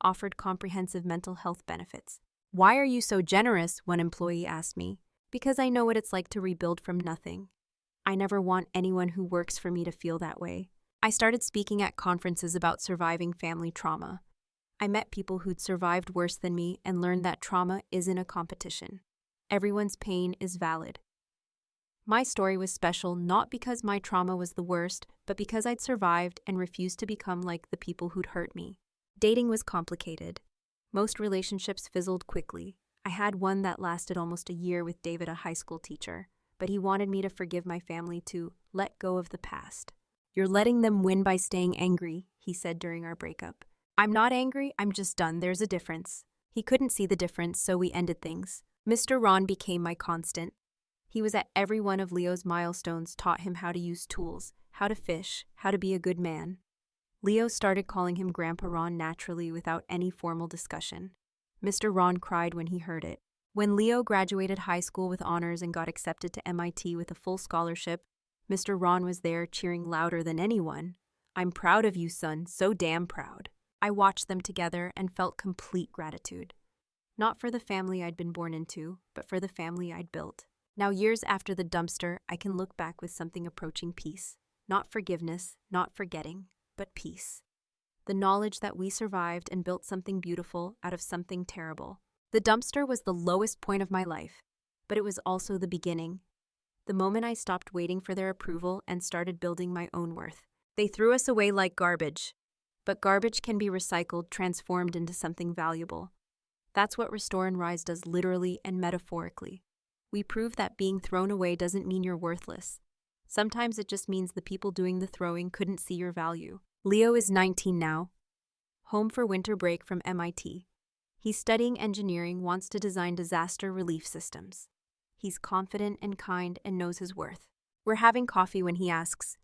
Speaker 1: offered comprehensive mental health benefits. "Why are you so generous?" one employee asked me. "Because I know what it's like to rebuild from nothing. I never want anyone who works for me to feel that way." I started speaking at conferences about surviving family trauma. I met people who'd survived worse than me and learned that trauma isn't a competition. Everyone's pain is valid. My story was special not because my trauma was the worst, but because I'd survived and refused to become like the people who'd hurt me. Dating was complicated. Most relationships fizzled quickly. I had one that lasted almost a year with David, a high school teacher, but he wanted me to forgive my family, to let go of the past. "You're letting them win by staying angry," he said during our breakup. "I'm not angry, I'm just done. There's a difference." He couldn't see the difference, so we ended things. Mr. Ron became my constant. He was at every one of Leo's milestones, taught him how to use tools, how to fish, how to be a good man. Leo started calling him Grandpa Ron naturally without any formal discussion. Mr. Ron cried when he heard it. When Leo graduated high school with honors and got accepted to MIT with a full scholarship, Mr. Ron was there cheering louder than anyone. "I'm proud of you, son, so damn proud." I watched them together and felt complete gratitude. Not for the family I'd been born into, but for the family I'd built. Now, years after the dumpster, I can look back with something approaching peace. Not forgiveness, not forgetting, but peace. The knowledge that we survived and built something beautiful out of something terrible. The dumpster was the lowest point of my life, but it was also the beginning. The moment I stopped waiting for their approval and started building my own worth. They threw us away like garbage, but garbage can be recycled, transformed into something valuable. That's what Restore and Rise does, literally and metaphorically. We prove that being thrown away doesn't mean you're worthless. Sometimes it just means the people doing the throwing couldn't see your value. Leo is 19 now, home for winter break from MIT. He's studying engineering, wants to design disaster relief systems. He's confident and kind and knows his worth. We're having coffee when he asks,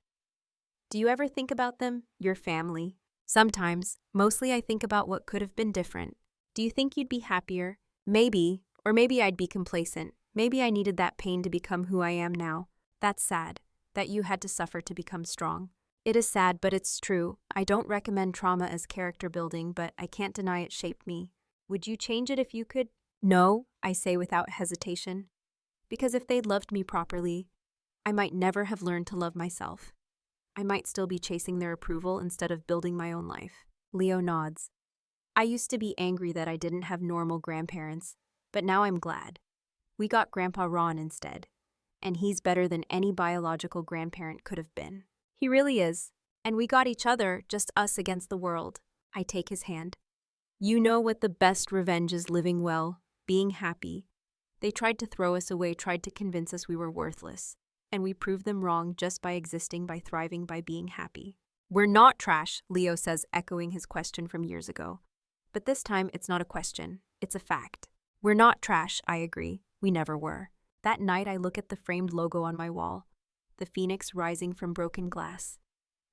Speaker 1: "Do you ever think about them, your family?" Sometimes. Mostly I think about what could have been different. "Do you think you'd be happier?" Maybe, or maybe I'd be complacent. Maybe I needed that pain to become who I am now. That's sad, that you had to suffer to become strong. It is sad, but it's true. I don't recommend trauma as character building, but I can't deny it shaped me. Would you change it if you could? No, I say without hesitation. Because if they'd loved me properly, I might never have learned to love myself. I might still be chasing their approval instead of building my own life. Leo nods. I used to be angry that I didn't have normal grandparents, but now I'm glad. We got Grandpa Ron instead, and he's better than any biological grandparent could have been. He really is. And we got each other, just us against the world. I take his hand. You know what the best revenge is: living well, being happy. They tried to throw us away, tried to convince us we were worthless, and we proved them wrong just by existing, by thriving, by being happy. We're not trash, Leo says, echoing his question from years ago. But this time, it's not a question, it's a fact. We're not trash, I agree. We never were. That night, I look at the framed logo on my wall, the phoenix rising from broken glass.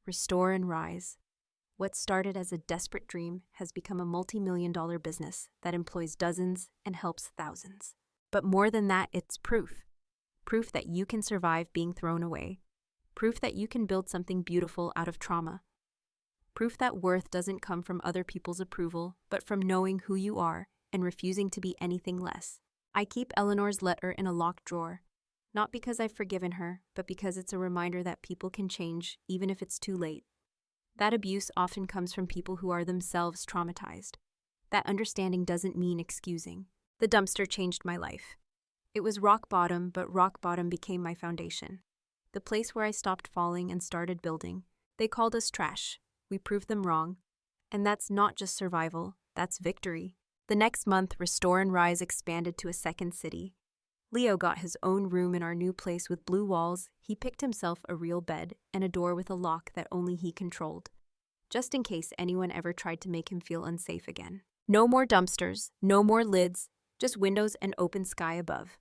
Speaker 1: Restore and Rise. What started as a desperate dream has become a multi-million-dollar business that employs dozens and helps thousands. But more than that, it's proof. Proof that you can survive being thrown away. Proof that you can build something beautiful out of trauma. Proof that worth doesn't come from other people's approval, but from knowing who you are and refusing to be anything less. I keep Eleanor's letter in a locked drawer, not because I've forgiven her, but because it's a reminder that people can change even if it's too late. That abuse often comes from people who are themselves traumatized. That understanding doesn't mean excusing. The dumpster changed my life. It was rock bottom, but rock bottom became my foundation. The place where I stopped falling and started building. They called us trash. We proved them wrong. And that's not just survival, that's victory. The next month, Restore and Rise expanded to a second city. Leo got his own room in our new place with blue walls. He picked himself a real bed and a door with a lock that only he controlled, just in case anyone ever tried to make him feel unsafe again. No more dumpsters, no more lids, just windows and open sky above.